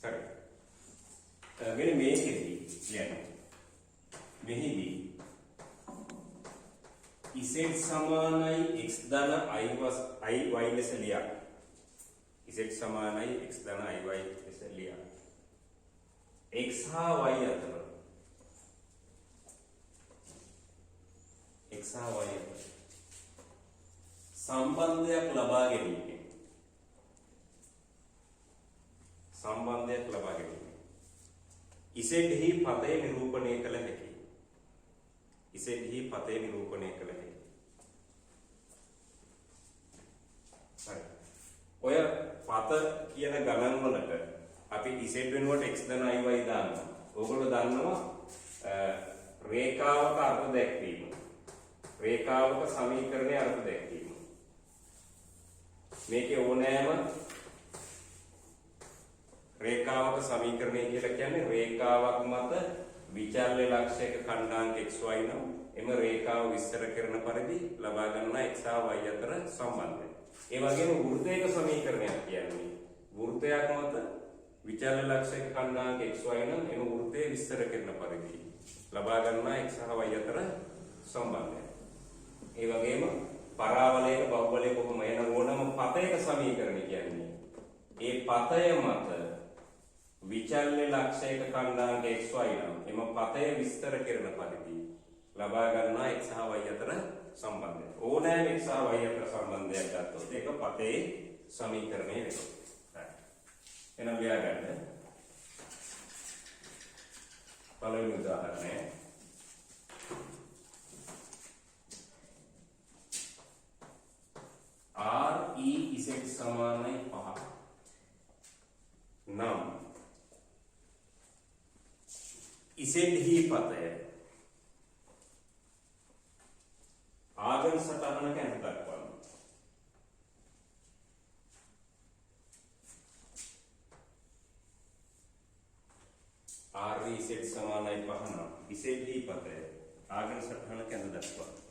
හරි. මෙන්න මේකෙදි කියන්නේ මෙහිදී z සමානයි x ධන i y ලෙස ලියන්න. z සමානයි x ධන iy ලෙස ලියන්න. x හා y අතර සම්බන්ධයක් ලබා ගැනීම. ඉසෙඩ්හි පතය නිරූපණය කළ හැකි. ඔය පත කියන ගණන් වලට අපි ඉසෙඩ් වෙනුවට x ධන iy දානවා. ඕගොල්ලෝ දන්නවා රේඛාවක අර්ථ දැක්වීම. රේඛාවක සමීකරණයේ අර්ථ දැක්වීම. මේකේ ඕනෑම රේඛාවක සමීකරණය කියලා කියන්නේ රේඛාවක් මත විචල්්‍ය ලක්ෂයක ඛණ්ඩාංක xy නම් එම රේඛාව විස්තර කරන පරිදි ලබා ගන්නා x හා y අතර සම්බන්ධය. ඒ වගේම වෘත්තයක සමීකරණයක් කියන්නේ වෘත්තයක් මත විචල්්‍ය ලක්ෂයක ඛණ්ඩාංක xy නම් එම වෘත්තය විස්තර කරන පරිදි ලබා ගන්නා x හා y අතර සම්බන්ධය. ඒ වගේම පරාවලයක බහුවලයක කොහොම එන ඕනම පතයක සමීකරණය කියන්නේ ඒ පතය මත විචල්්‍ය ලක්ෂයක ඛණ්ඩාංක xy නම් එම පතය විස්තර කරන පරිදි ලබා ගන්නා x හා y අතර සම්බන්ධය. ඕනෑම x හා y අතර සම්බන්ධයක් ගත්තොත් ඒක පතේ සමීකරණය වෙනවා. හරි. එහෙනම් ලියා ගන්න. පළවෙනි උදාහරණය. r e z සමානයි 5 නම් ඉසෙඩ්හි පතය ආගම් සටහනක ඇඳ දක්වන්න. r e z සමානයි 5 නම් ඉසෙඩ්හි පතය ආගම් සටහනක ඇඳ දක්වන්න.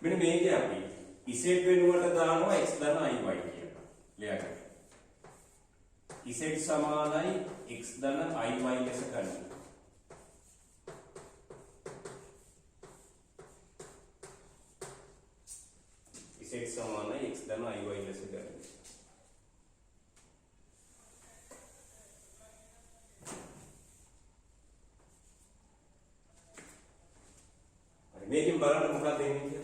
මෙන්න මේකේ අපි z වෙනුවට දානවා x ධන iy කියලා. ලියගන්න. z සමානයි x ධන iy ලෙස ගන්න. z සමානයි x ධන iy ලෙස ගන්න. හරි මේකෙන් බලන්න මොකක්ද එන්නේ කියලා.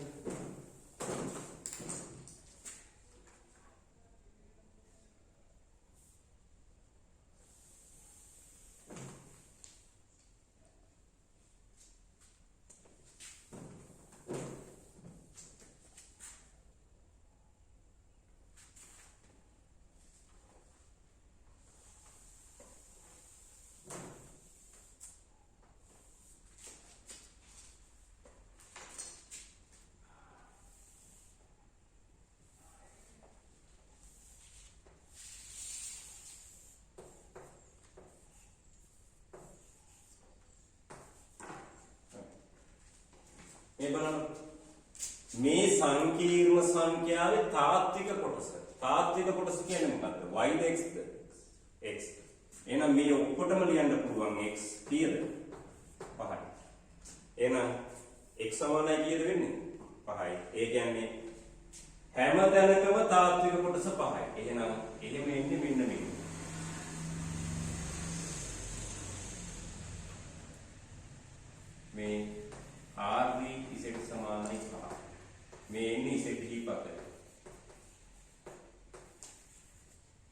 මේ සංකීර්ණ සංඛ්‍යාවේ තාත්වික කොටස. තාත්වික කොටස කියන්නේ මොකද්ද? y ද x ද? x. එහෙනම් මේ ඔක්කොටම ලියන්න පුළුවන් x කීයද? 5යි. එහෙනම් x සමානයි කීයද වෙන්නේ? 5යි. ඒ කියන්නේ හැම තැනකම තාත්වික කොටස 5යි. එහෙනම් එහෙම එන්නේ මෙන්න මේක. මේ r d z සමානයි 5. මේ එන්නේ ඉසෙඩ්හි පතය.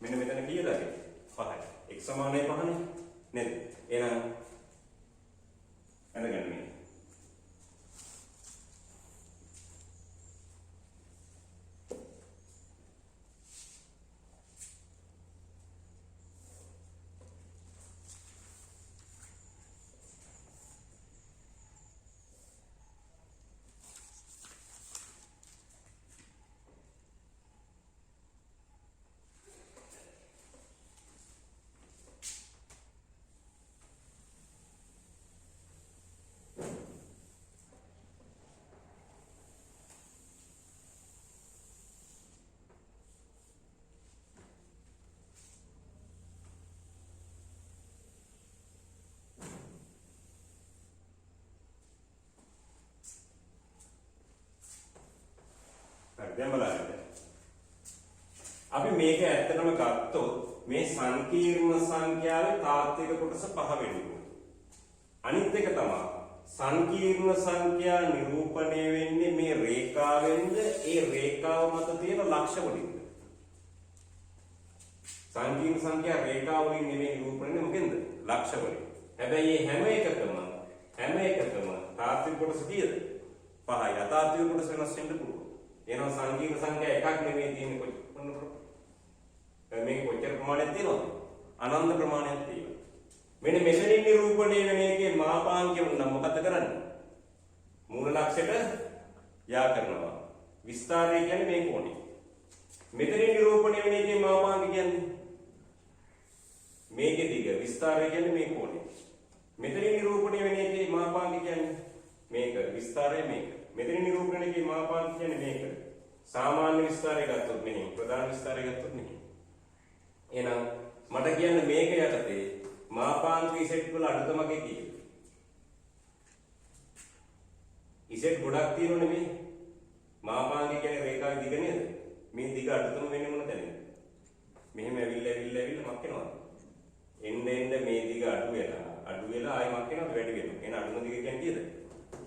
මෙන්න මෙතන කීයද? 5යි. x සමානයි 5නේ නේද? එහෙනම් අඳගන්න මේ. දැන් බලන්න. අපි මේක ඇත්තටම ගත්තොත් මේ සංකීර්ණ සංඛ්‍යාවේ තාත්වික කොටස 5 වෙනවා. අනිත් එක තමයි සංකීර්ණ සංඛ්‍යා නිරූපණය වෙන්නේ මේ රේඛාවෙන්ද ඒ රේඛාව මත තියෙන ලක්ෂ වලින්ද? සංකීර්ණ සංඛ්‍යා රේඛාව වලින් නෙමෙයි නිරූපණය මොකෙන්ද? ලක්ෂ වලින්. හැබැයි මේ හැම එකකම තාත්වික කොටස කීයද? 5යි. අතාත්වික කොටස වෙනස් වෙන්න පුළුවන්. එහෙනම් සංකීර්ණ සංඛ්‍යා එකක් නෙමෙයි තියෙන්නේ කොච්චර? මේක කොච්චර ප්‍රමාණයක් තියෙනවද? අනන්ත ප්‍රමාණයක් තියෙනවා. මෙන්න මෙතනින් නිරූපණය වෙන එකේ මාපාංකය වුණා මොකද කරන්නේ? මූල ලක්ෂයට යා කරනවා. විස්තරය කියන්නේ මේ කොටේ. මෙතනින් නිරූපණය වෙන එකේ මාපාංක කියන්නේ මේකේ දිග. විස්තරය කියන්නේ මේ කොටේ. මෙතනින් නිරූපණය වෙන එකේ මාපාංක කියන්නේ මේක. විස්තරය මේක. මෙතනින් නිරූපණය වෙන එකේ මාපාංක කියන්නේ මේක. සාමාන්‍ය විස්තරය ගත්තොත් මෙහි ප්‍රධාන විස්තරය ගත්තොත් මෙහි. එහෙනම් මට කියන්න මේක යටතේ මාපාංක ඉසෙට් වල අඩුතමකේ කීයද? ඉසෙට් ගොඩක් තියෙනවනේ මේ. මාපාංක කියන්නේ රේඛාවේ දිග නේද? මේ දිග අඩුතම වෙන්නේ මොන තැනද? මෙහෙම ඇවිල්ලා මක් වෙනවද? එන්න මේ දිග අඩු වෙලා ආයෙ මක් වෙනවද? වැඩි වෙනවා. එහෙනම් අඩුම දිග කියන්නේ කීයද?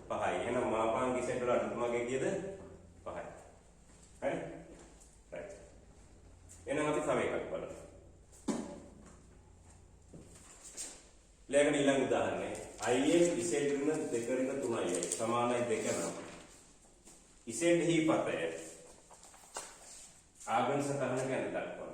5යි. එහෙනම් මාපාංක ඉසෙට් වල අඩුතමකේ කීයද? 5යි. හරි? රයිට්. එහෙනම් අපි තව එකක් බලමු. ඊළඟ උදාහරණය IS Z ඍණ 2 ඍණ 3යි සමානයි 2 නම් Z හි පතය ආගම සතහන ගැන දක්වන්න.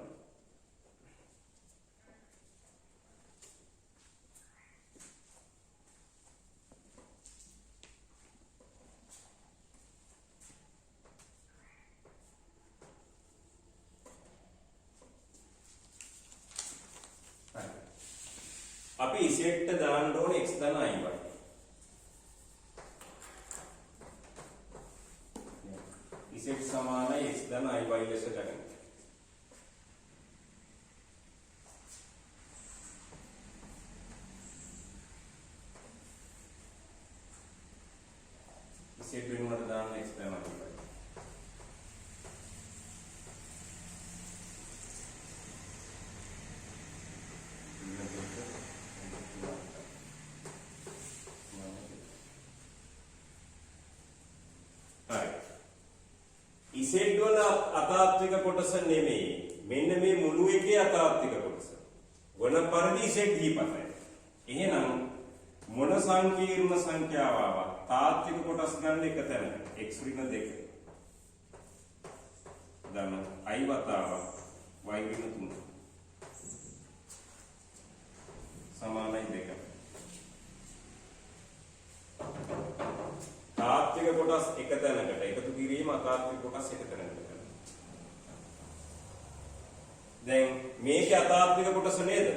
අපි Z දාන්න ඕනේ x ධන iy. Z සමානයි x ධන iy ලෙස ගන්න. Z වෙනුවට දාන්න x ධන iy. Z වල අතාත්වික කොටස නෙමෙයි. මෙන්න මේ මුළු එකේ අතාත්වික කොටස. වන පරිදි Z දීපතයි. එහෙනම් මොන සංකීර්ණ සංඛ්‍යාව ආවා තාත්වික කොටස් ගන්න එක තැන x ඍණ 2. ධන i වතාව y ඍණ 3. සමානයි 2. තාත්වික කොටස් එක තැනකට එකතු කිරීම අතාත්වික කොටස් එක තැනකට කරනවා. දැන් මේක අතාත්වික කොටස නේද?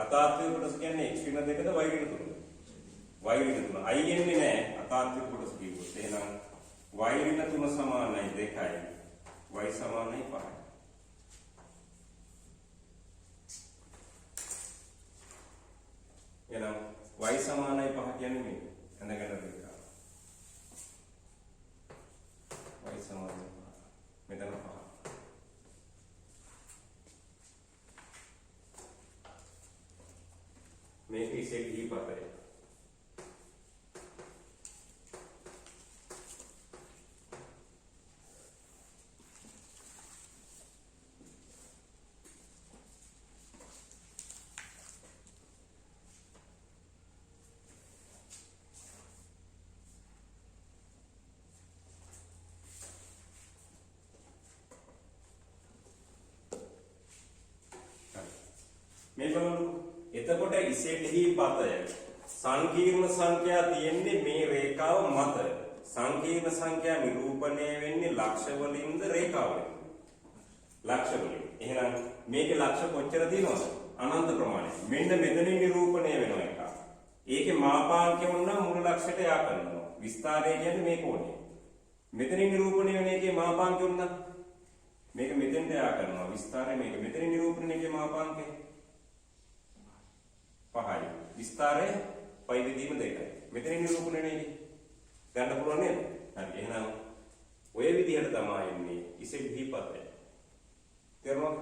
අතාත්වික කොටස කියන්නේ x ඍණ 2ද y ඍණ 3ද? y ඍණ 3. i එන්නේ නැහැ අතාත්වික කොටස කිව්වොත්. එහෙනම් y ඍණ 3 සමානයි 2යි. y සමානයි 5යි. එහෙනම් y සමානයි 5 කියන්නේ මේ ඇඳගෙන රේඛාව. y සමානයි 5. මෙතන 5. මේක ඉසෙක් දී පතේ. මේ බලන්න එතකොට ඉසෙල්හි පතය සංකීර්ණ සංඛ්‍යා තියෙන්නේ මේ රේඛාව මත. සංකීර්ණ සංඛ්‍යා නිරූපණය වෙන්නේ ලක්ෂ වලින්ද රේඛාව වලින්ද? ලක්ෂ වලින්. එහෙනම් මේකේ ලක්ෂ කොච්චර තියෙනවද? අනන්ත ප්‍රමාණයක්. මෙන්න මෙතනින් නිරූපණය වෙනවා එක. ඒකේ මාපාංකය වුණා මුල ලක්ෂයට යා කරනවා. විස්තරය කියන්නේ මේ කෝණය. මෙතනින් නිරූපණය වෙන එකේ මාපාංකය වුණා මේක මෙතෙන්ට යා කරනවා. විස්තරය මේක මෙතනින් නිරූපණය එකේ මාපාංකය 5යි. විස්තරය පයි විදීම 2යි. මෙතනින් නිරූපණය නේ ගන්න පුළුවන් නේද? හරි. එහෙනම් ඔය විදිහට තමයි එන්නේ ඉසෙඩ්හි පතය. තේරුණාද?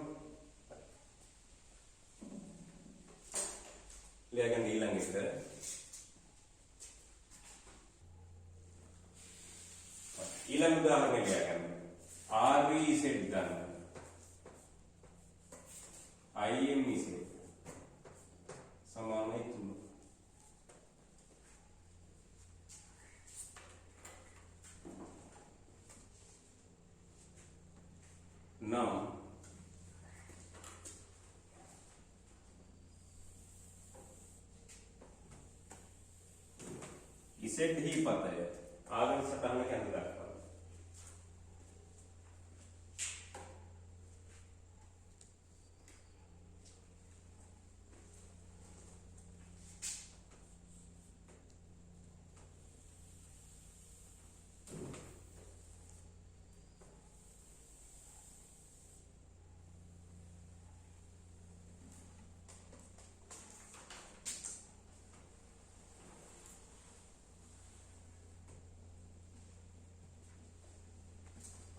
ලියගන්න ඊළඟ එක ඊළඟ උදාහරණය ලියගන්න. REZ ගන්න. IMZ සමානයි 3. නම් ඉසෙඩ්හි පතය ආගම සටහන කැඳ දක්වන්න.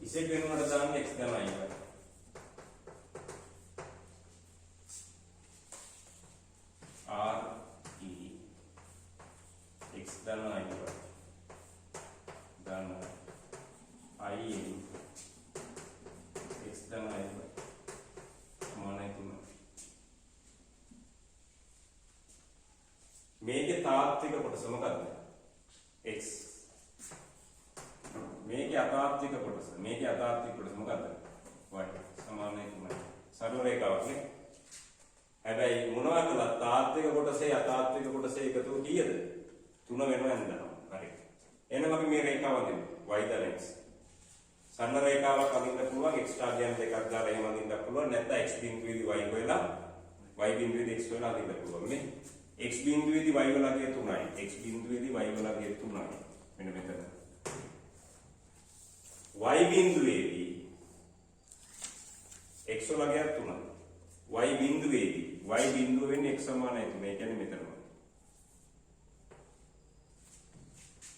ඉසෙඩ් වෙනුවට දාන්න x ධන i. r e x ධන i ධන i x ධන i සමානයි 3. මේකේ තාත්වික කොටස මොකක්ද? x. මේකේ අතාත්වික කොටස මොකද්ද? y සමානයි 3යි. සරල රේඛාවක් නේ. හැබැයි මොනවා කළත් තාත්වික කොටසේ අතාත්වික කොටසේ එකතුව කීයද? 3 වෙනවා නේද? හරි. එහෙනම් අපි මේ රේඛාව අඳිමු. y ධන x. සරල රේඛාවක් අඳින්න පුළුවන් x ටාගයන් දෙකක් දාලා එහෙම අඳින්න පුළුවන්. නැත්නම් x බිඳුවේදී y හොයලා y බිඳුවේදී x හොයලා අඳින්න පුළුවන් නේ. x බිඳුවේදී y වලගේ 3යි. x බිඳුවේදී y වලගේ 3යි. මෙන්න මෙතන. y බිඳුවේදී x වලගේ 3යි. y බිඳුවේදී y බිඳුව වෙන්නේ x සමානයි 3. ඒ කියන්නේ මෙතනම.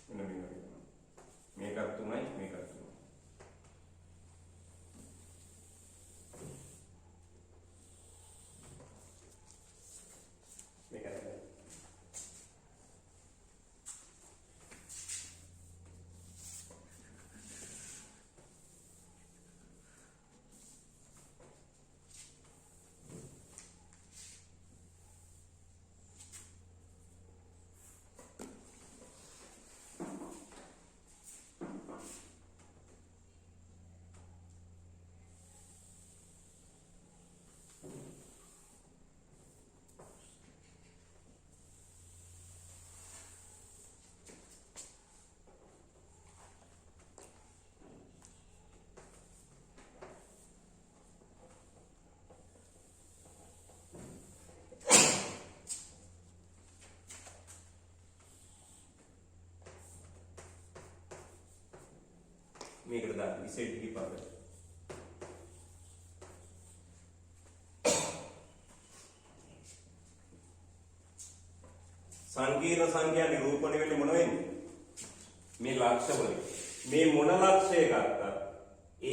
මෙන්න මේකත් 3යි මේකත් 3යි. මේකට දාන්න ඉසෙඩ්හි පතය. සංකීර්ණ සංඛ්‍යා නිරූපණය වෙන්නේ මොන වෙන්නේ? මේ ලක්ෂ වලින්. මේ මොන ලක්ෂය ගත්තත්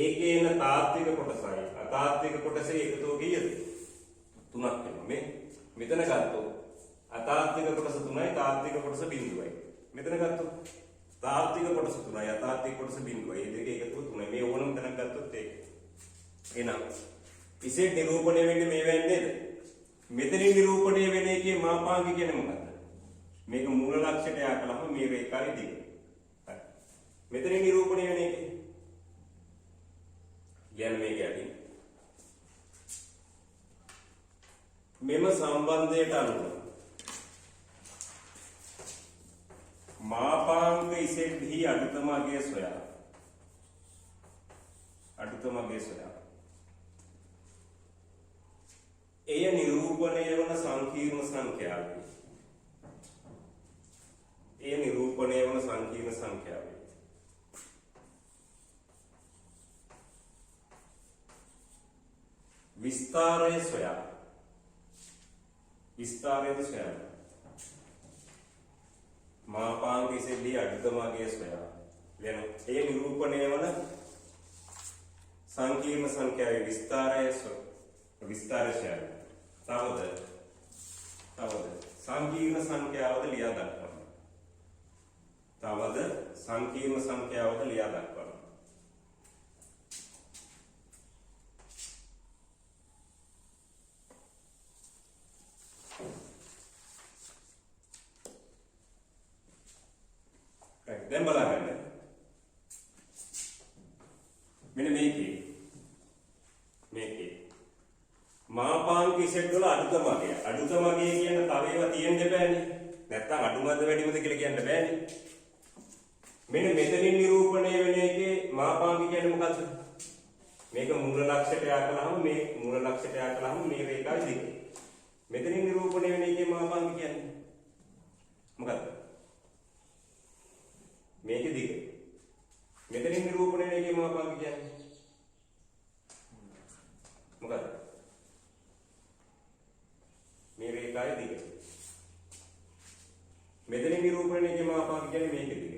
ඒකේ එන තාත්වික කොටසයි අතාත්වික කොටසේ එකතුව කීයද? 3ක් වෙනවා. මේ මෙතන ගත්තොත් අතාත්වික කොටස 3යි තාත්වික කොටස 0යි. මෙතන ගත්තොත් තාත්වික කොටස 3යි අතාත්වික කොටස 0යි. මේ දෙක එකතුව 3යි. මේ ඕනම තැනක් ගත්තොත් ඒක. එහෙනම් ඉසෙඩ් නිරූපණය වෙන්නේ මේ වෙන්නේ නේද? මෙතනින් නිරූපණය වෙන එකේ මාපාංක කියන්නේ මොකක්ද? මේක මූල ලක්ෂයට යා කළාම මේ රේඛාවේ දිග. හරි. මෙතනින් නිරූපණය වෙන එකේ කියන්නේ මේක යටින් මෙම සම්බන්ධයට අනුව මාපාංක ඉසෙඩ්හි අඩුතමගේ සොයා එය නිරූපණය වන සංකීර්ණ සංඛ්‍යාවයි. විස්තරය සොයා මාපාංක ඉසෙඩ්හි අඩුතමගේ සොයා වෙන එය නිරූපණය වන සංකීර්ණ සංඛ්‍යාවේ විස්තරශය තවද සංකීර්ණ සංඛ්‍යාවද ලියා දක්වන්න. තවද සංකීර්ණ සංඛ්‍යාවද ලියා දක්වන්න. දැන් බලන්න. මෙන්න මේකේ මාපාංක සෙට් වල අඩුතමගය කියන තව ඒවා තියෙන්න බෑනේ. නැත්තම් අඩුමද වැඩිමද කියලා කියන්න බෑනේ. මෙන්න මෙතනින් නිරූපණය වෙන එකේ මාපාංක කියන්නේ මොකද්ද? මේක මූල ලක්ෂයට යා කළාම මේ මූල ලක්ෂයට යා කළාම මේ රේඛාවේ දිග. මෙතනින් නිරූපණය වෙන එකේ මාපාංක කියන්නේ මොකද්ද? මේකේ දිග. මෙතනින් නිරූපණය වෙන එකේ මාපාංක කියන්නේ මොකද්ද? මේ රේඛාවේ දිග. මෙතනින් නිරූපණය වෙන එකේ මාපාංක කියන්නේ මේකේ දිග.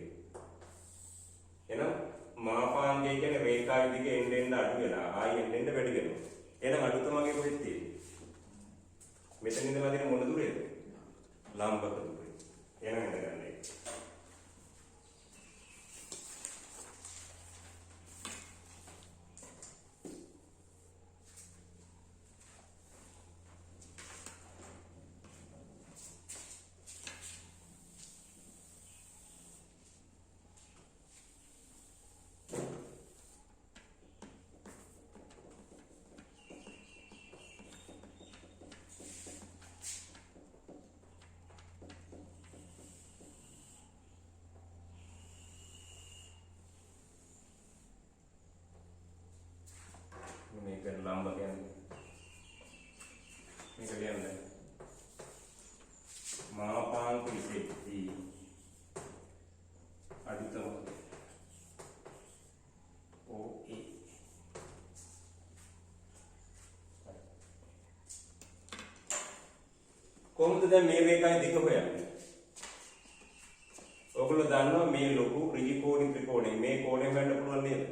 එහෙනම් මාපාංකය කියන්නේ රේඛාවේ දිග එන්න එන්න අඩු වෙලා ආයෙ එන්න වැඩි වෙනවා. එහෙනම් අඩුතමගේ කොහෙද තියෙන්නේ? මෙතන ඉඳලා දෙන මොන දුරේද? ලම්බක දුරේ. එහෙනම් ඉඳගන්න ඒක. මේක ලම්බ කියන්නේ මේක කියන්නේ මාපාංක ඉසෙට්ටි අඩුතම OA කොහොමද දැන් මේ රේඛාවේ දිග හොයන්නේ? ඔයගොල්ලෝ දන්නවා මේ ලොකු ත්‍රිකෝණී ත්‍රිකෝණේ මේ කෝණය හොයන්න පුළුවන් නේද?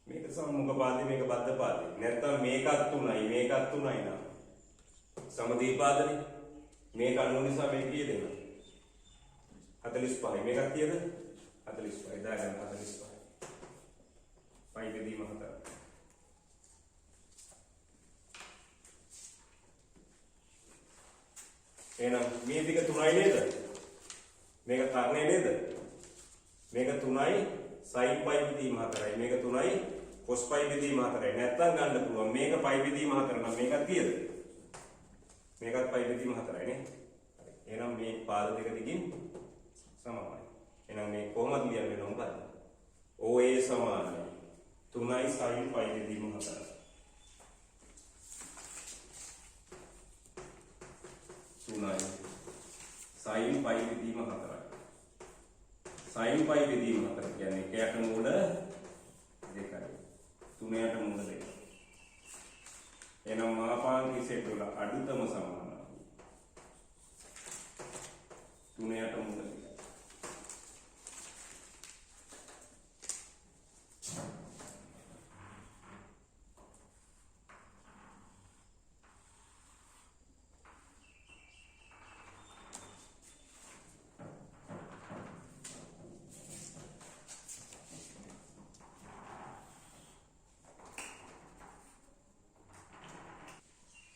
මේක සම්මුඛ පාදේ මේක බද්ධ පාදේ. නැත්නම් මේකත් 3යි මේකත් 3යි නා. සමදීපාදනේ. මේක අනුව නිසා මේක කීයද? 45යි. මේකත් කීයද? 45යි. දාගන්න 45යි. පයි බෙදීම 4. එහෙනම් මේ දිග 3යි නේද? මේක තරණය නේද? මේක 3යි sin π බෙදීම 4යි. මේක 3යි cos π බෙදීම 4යි. නැත්තම් ගන්න පුළුවන් මේක π බෙදීම 4 නම් මේකත් කීයද? මේකත් π බෙදීම 4යි නේ. හරි. එහෙනම් මේ පාද දෙක දිගින් සමානයි. එහෙනම් මේ කොහොමද ලියන්නේ මොකක්ද? OA සමානයි 3යි sin π බෙදීම 4යි. 3යි sin π බෙදීම 4යි. sin π බෙදීම 4 කියන්නේ එකයට මූල 2යි. 3ට මූල 2. එහෙනම් මාපාංක සෙට් වල අඩුතම සමානයි. 3ට මූල 2.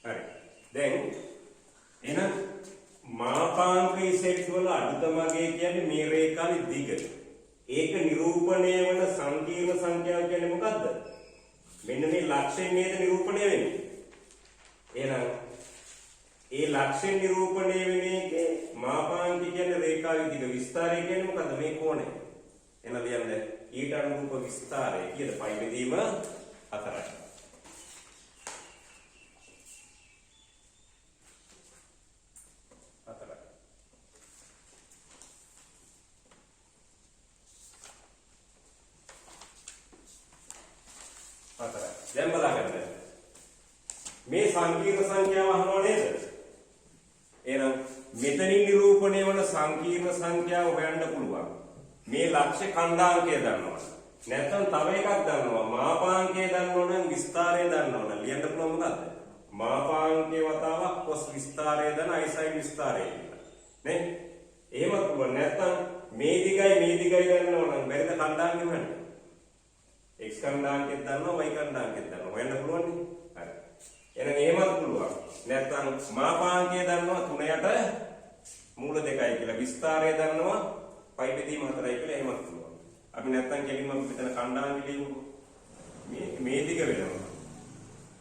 හරි. දැන් එහෙනම් මාපාංක සෙට් වල අඩුතමගේ කියන්නේ මේ රේඛාවේ දිග. ඒක නිරූපණය වන සංකීර්ණ සංඛ්‍යාව කියන්නේ මොකද්ද? මෙන්න මේ ලක්ෂයෙන් නේද නිරූපණය වෙන්නේ. එහෙනම් ඒ ලක්ෂයෙන් නිරූපණය වෙන එකේ මාපාංක කියන්නේ රේඛාවේ දිග. විස්තරය කියන්නේ මොකද්ද? මේ කෝණය. එහෙනම් ලියන්න ඊට අනුරූප විස්තරය කීයද? π බෙදීම 4යි. දැන් බලන්න. මේ සංකීර්ණ සංඛ්‍යාව අහනවා නේද? එහෙනම් මෙතනින් නිරූපණය වන සංකීර්ණ සංඛ්‍යාව හොයන්න පුළුවන්. මේ ලක්ෂ්‍ය ඛණ්ඩාංකය දන්නවා. නැත්නම් තව එකක් දන්නවා මාපාංකය දන්නවනම් විස්තරය දන්නවනම් ලියන්න පුළුවන් මොකද්ද? මාපාංකයේ වතාවක් cos විස්තරය දන i sin විස්තරය කියලා. නේ? එහෙමත් පුළුවන්. නැත්නම් මේ දිගයි දන්නවනම් බැරිද කණ්ඩායම් ගෙවන්න? x කණ්ඩායම්කෙත් දන්නවා y කණ්ඩායම්කෙත් දන්නවා. හොයන්න පුළුවන් නේ? හරි. එහෙනම් එහෙමත් පුළුවන්. නැත්නම් මාපාංකය දන්නවා 3යට මූල 2යි කියලා. විස්තරය දන්නවා π බෙදීම 4යි කියලා එහෙමත් පුළුවන්. අපි නැත්තම් කෙලින්ම අපි මෙතන කණ්ඩායම් ලියමුකෝ. මේ දිග වෙනවා.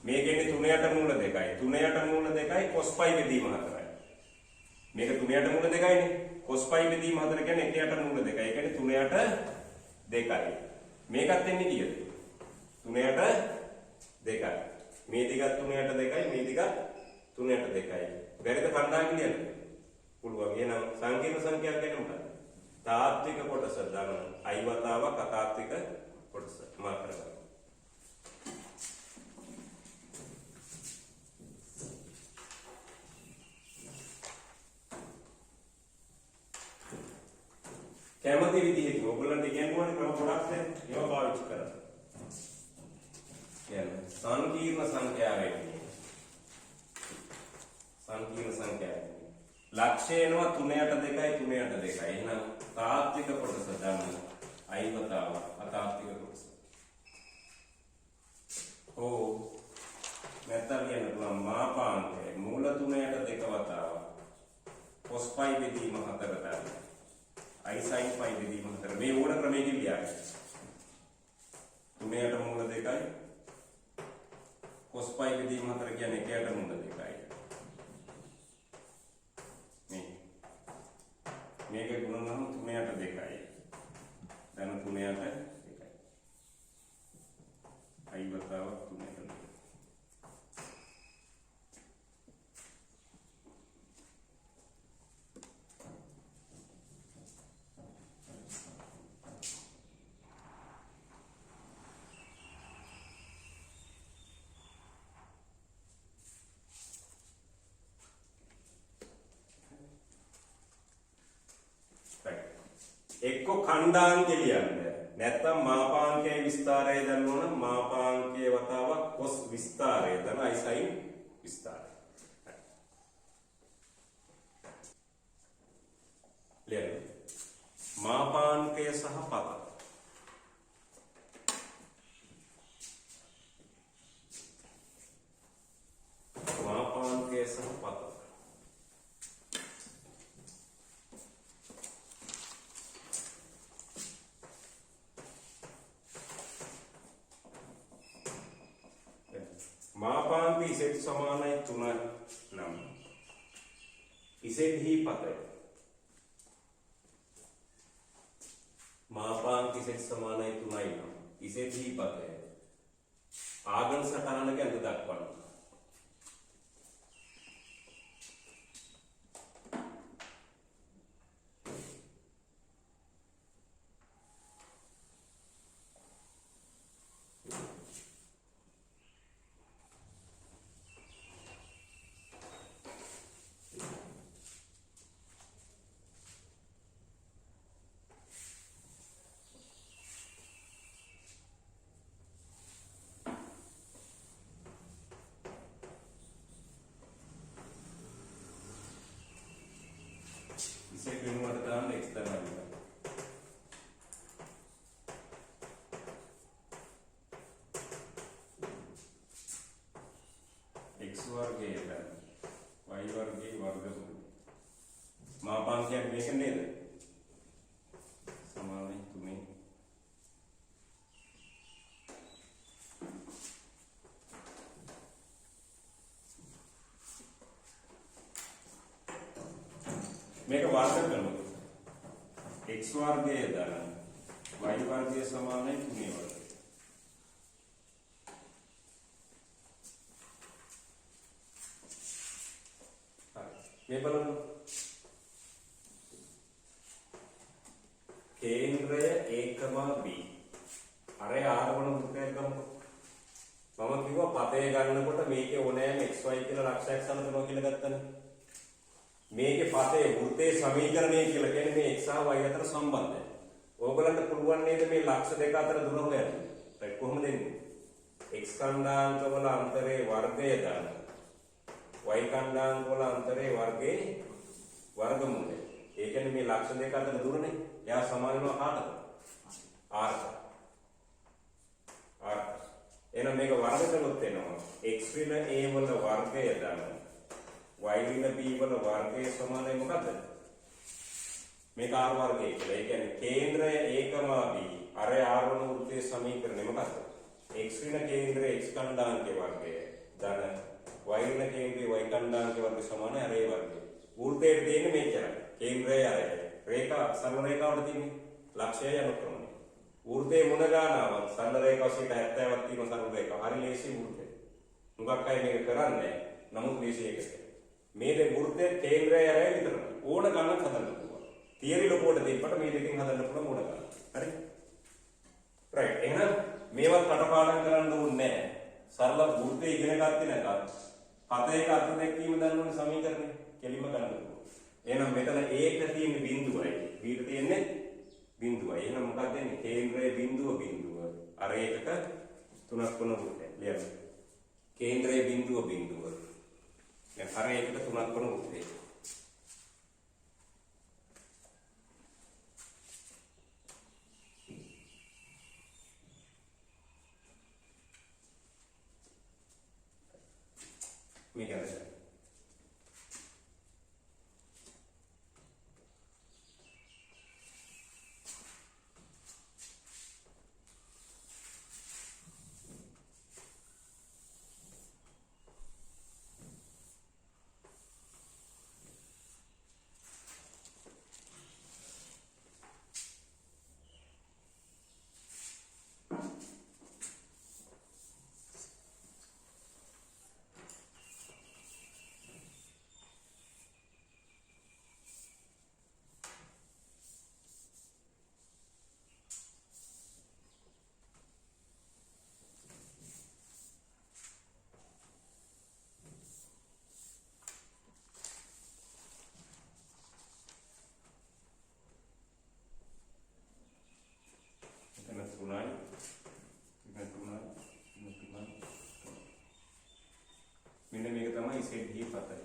මේ කියන්නේ 3යට මූල 2යි. 3යට මූල 2යි cos π බෙදීම 4යි. මේක 3යට මූල 2යිනේ. cos π බෙදීම 4 කියන්නේ 1යට මූල 2යි. ඒ කියන්නේ 3යට 2යි. මේකත් එන්නේ කීයද? 3යට 2යි. මේ දිගත් 3යට 2යි, මේ දිගත් 3යට 2යි. බැරිද කණ්ඩායම් ලියන්න? පුළුවන්. එහෙනම් සංකීර්ණ සංඛ්‍යාවක් කියන්නේ මොකක්ද? තාත්වික කොටස ධන i වතාවක් අතාත්වික කොටස මාර්ක් කරගන්න. කැමති විදිහට ඔයගොල්ලන්ට කියන්න ඕනේ ක්‍රම ගොඩක් නැහැ. ඒවා පාවිච්චි කරන්න. කියන්නේ සංකීර්ණ සංඛ්‍යාවෙන් සංකීර්ණ සංඛ්‍යාවෙන් ලක්ෂයනවා 3යට 2යි 3යට 2යි. එහෙනම් තාත්වික කොටස ධන i වතාවක් අතාත්වික කොටස. නැත්නම් කියන්න පුළුවන් මාපාංකය මූල 3යට 2 වතාවක් cos π බෙදීම 4 ධන i sin π බෙදීම 4. මේ ඕන ක්‍රමයකින් ලියන්න. 3යට මූල 2යි cos π බෙදීම 4 කියන්නේ 1යට මූල 2යි. මේක ගුණනම් 3යට 2යි. ධන 3යට 2යි. i වතාවක් 3යට 2. එක්ක කණ්ඩාංක ලියන්න. නැත්නම් මාපාංකයේ විස්තරය දන්නවනම් මාපාංකයේ වතාවක් cos විස්තරය දන i sin විස්තරය. ලියන්න. මාපාංකය සහ පත. මාපාංකය සහ පත. මාපාංක z සමානයි 3 නම් z හි පතය. මාපාංක z සමානයි 3යි නම් z හි පතය. ආගම සටහනක අඳ දක්වන්න. වෙනුවට දාන්න x තමයි. x වර්ගය y වර්ගයේ වර්ගමූලය. මාපාංකයක් මේක නේද? සමානයි 3. මේක වාර්ත කරනවා. x වර්ගයේ දරන y වර්ගයේ සමානයි 3 වර්ගය. මේ බලන්න. කේන්ද්‍රය a, b. අර ආරවණ වෘත්තයක් ගමු. මම කිව්වා පතේ ගන්නකොට මේකේ ඕනෑම xy කියලා ලක්ෂයක් සමතනවා කියලා ගත්තනේ. මේකේ පතේ වෘත්තේ සමීකරණය කියලා කියන්නේ මේ x සහ y අතර සම්බන්ධය. ඕගලන්ට පුළුවන් නේද මේ ලක්ෂ දෙක අතර දුර හොයන්න? රයිට් කොහොමද එන්නේ? x කණ්ඩායමක වල අන්තරේ වර්ගය දාන්න. y කණ්ඩායමක වල අන්තරේ වර්ගයේ වර්ගමූලය. ඒ කියන්නේ මේ ලක්ෂ දෙක අතර දුරනේ. එයා සමාන වෙනවා කාටද? r ට. r. එහෙනම් මේක වර්ග කළොත් එනවා x ඍණ a වල වර්ගය දාන්න. y ඍණ b වල වර්ගය සමානයි මොකද්ද? මේක r වර්ගය කියලා. ඒ කියන්නේ කේන්ද්‍රය a, b අර r වන වෘත්තයේ සමීකරණය මොකක්ද? x ඍණ කේන්ද්‍රය x කණ්ඩායමකේ වර්ගය ධන y ඍණ කේන්ද්‍රය y කණ්ඩායමකේ වර්ගය සමානයි අර a වර්ගය. වෘත්තයේ තියෙන්නේ මේකයි. කේන්ද්‍රය අරයි. රේඛා සරල රේඛාවට තියෙන්නේ ලක්ෂය යනක්‍රමය. වෘත්තයේ මුල ගානාවක් සරල රේඛාව 70ක් තියෙන සරල රේඛාව. හරි ලේසි වෘත්තය. මුගක් අය මේක කරන්නේ. නමුත් ලේසි එකක්. මේ දෙ වෘත්තයේ කේන්ද්‍රය අරයි විතරයි. ඕන ගණනක් හදන්න පුළුවන්. තියරි ලොකුවට දෙන්නට මේ දෙකෙන් හදන්න පුළුවන් ඕන ගණන. හරි? රයිට්. එහෙනම් මේවත් කටපාඩම් කරන්න ඕනේ නැහැ. සරල වෘත්තය ඉගෙන ගත්තේ නැත්නම් හතේක අර්ථ දැක්වීම දන්න ඕනේ සමීකරණය කෙලින්ම ගන්න පුළුවන්. එහෙනම් මෙතන a ට තියෙන බිඳුවයි b ට තියෙන්නේ බිඳුවයි. එහෙනම් මොකක්ද එන්නේ? කේන්ද්‍රයේ බිඳුව. අර ඒකට තුනක් වන වෘත්තය. ලියන්න. කේන්ද්‍රයේ බිඳුව. දැන් අර ඒකට තුනක් වන වෘත්තය. මේක හරි. මෙන්න මේක තමයි Z D පතයි.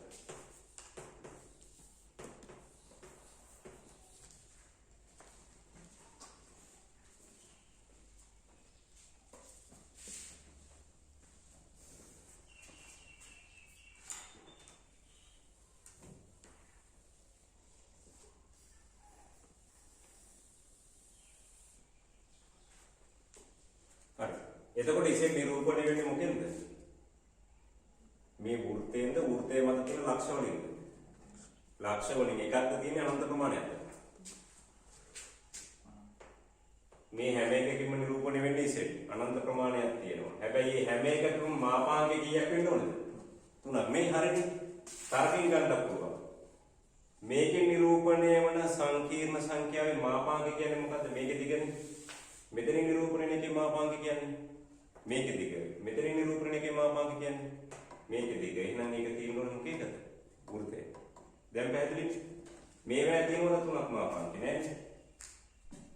එතකොට ඉතින් නිරූපණය වෙන්නේ මොකෙන්ද? මේ වෘත්තයෙන්ද වෘත්තය මත තියෙන ලක්ෂ වලින්ද? ලක්ෂ වලින් එකක්ද තියෙන්නේ අනන්ත ප්‍රමාණයක්ද? මේ හැම එකකින්ම නිරූපණය වෙන්නේ ඉතින් අනන්ත ප්‍රමාණයක් තියෙනවා. හැබැයි මේ හැම එකකම මාපාංක කීයක් වෙන්න ඕනද? 3ක්. මේ හරියනේ. තරකින් ගන්න පුළුවන්. මේකේ නිරූපණය වන සංකීර්ණ සංඛ්‍යාවේ මාපාංක කියන්නේ මොකද්ද? මේකේ දිගනේ. මෙතනින් නිරූපණය එකේ මාපාංක කියන්නේ මේකේ දිග. මෙතනින් නිරූපණය එකේ මාපාංක කියන්නේ මේකේ දිග. එහෙනම් මේක තියෙන්නේ මොකේද? වෘත්තය. දැන් පැහැදිලිද? මේවා තියෙනවා 3ක් මාපාංක නේද?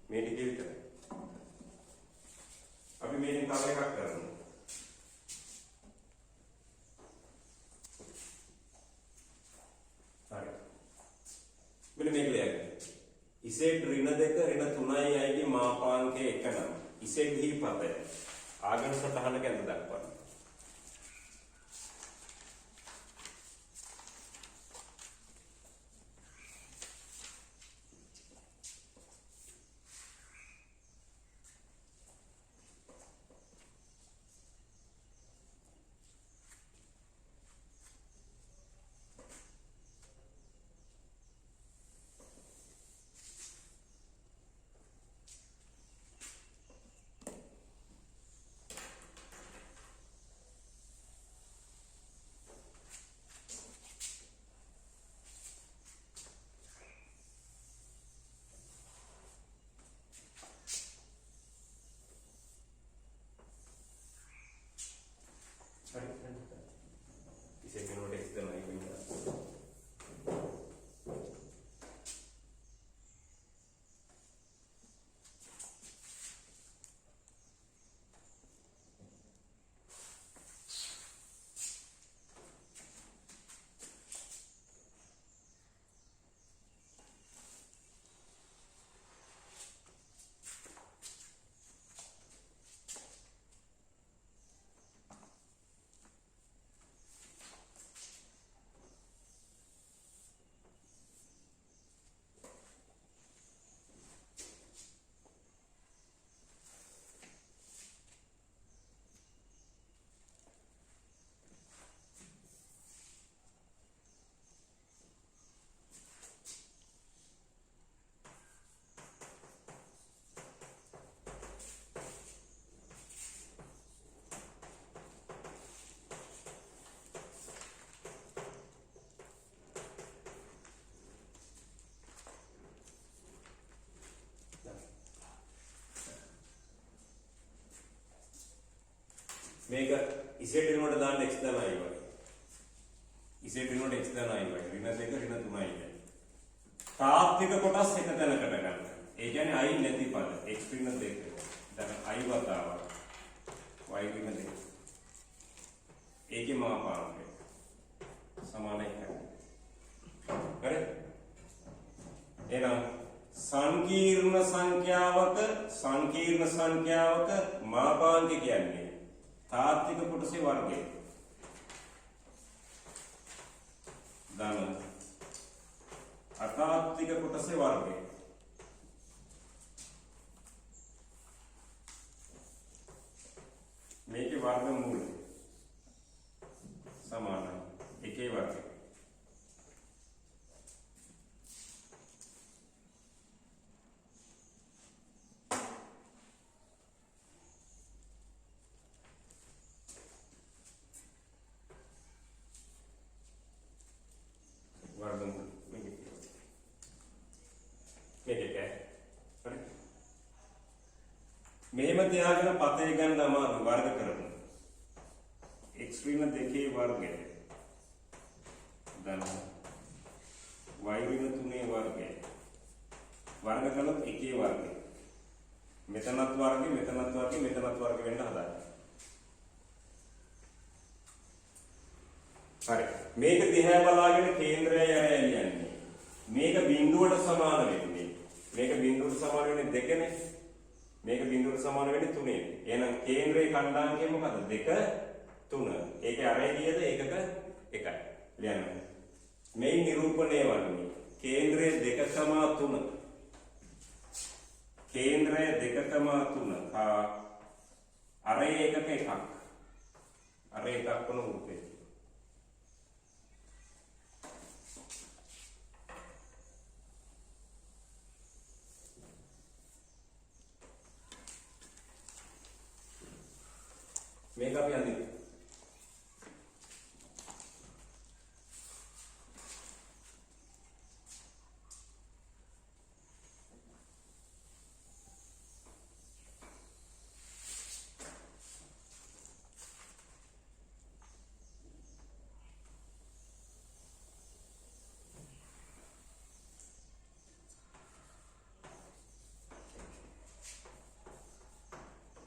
මේ ටික විතරයි. අපි මේකෙන් තව එකක් කරමු. හරි. මෙන්න මේක ලියන්න. ඉසෙඩ් ඍණ 2 ඍණ 3යි අයගේ මාපාංකය 1 නම් ඉසෙඩ් හි පතය ආගම සටහනක ඇඳ දක්වන්න. මේක ඉසෙට් වෙනකොට දාන්න x දාන i වගේ. ඉසෙට් වෙනකොට x දාන i වගේ. ඍණ 2 ඍණ 3i වගේ. තාත්වික කොටස් එක තැනකට ගන්න. ඒ කියන්නේ i නැති පද x ඍණ 2. දැන් i වතාවක් y ඍණ 2. ඒකේ මාපාංකය සමාන 1යි. හරි? එහෙනම් සංකීර්ණ සංඛ්‍යාවක මාපාංක කියන්නේ තාත්වික කොටසේ වර්ගය. ධන අතාත්වික කොටසේ වර්ගය. මේකේ වර්ගමූල සමානයි. එකේ වර්ගය. මෙහෙම තියාගෙන පතේ ගන්න අමාරු වර්ග කරමු. x ඍණ 2 වර්ගය ධන y ඍණ 3 වර්ගය වර්ග කළොත් 1 වර්ගය. මෙතනත් වර්ගය මෙතනත් වර්ගය මෙතනත් වර්ග වෙන්න හදා. හරි. මේක දිහා බලාගෙන කේන්ද්‍රය යන්නේ. මේක බිඳුවට සමාන වෙන්නේ. මේක බිඳුවට සමාන වෙන්නේ 2නේ. මේක බිඳුවට සමාන වෙන්නේ 3. එහෙනම් කේන්ද්‍රයේ ඛණ්ඩාංකය මොකද? 2 3. ඒකේ අරය කීයද? ඒකක 1යි. ලියන්න. මේ නිරූපණය වන්නේ කේන්ද්‍රය 2,3. කේන්ද්‍රය 2,3. අරය ඒකක 1ක්. අරය එකක් වන උත්තේ. මේක අපි අඳිමු.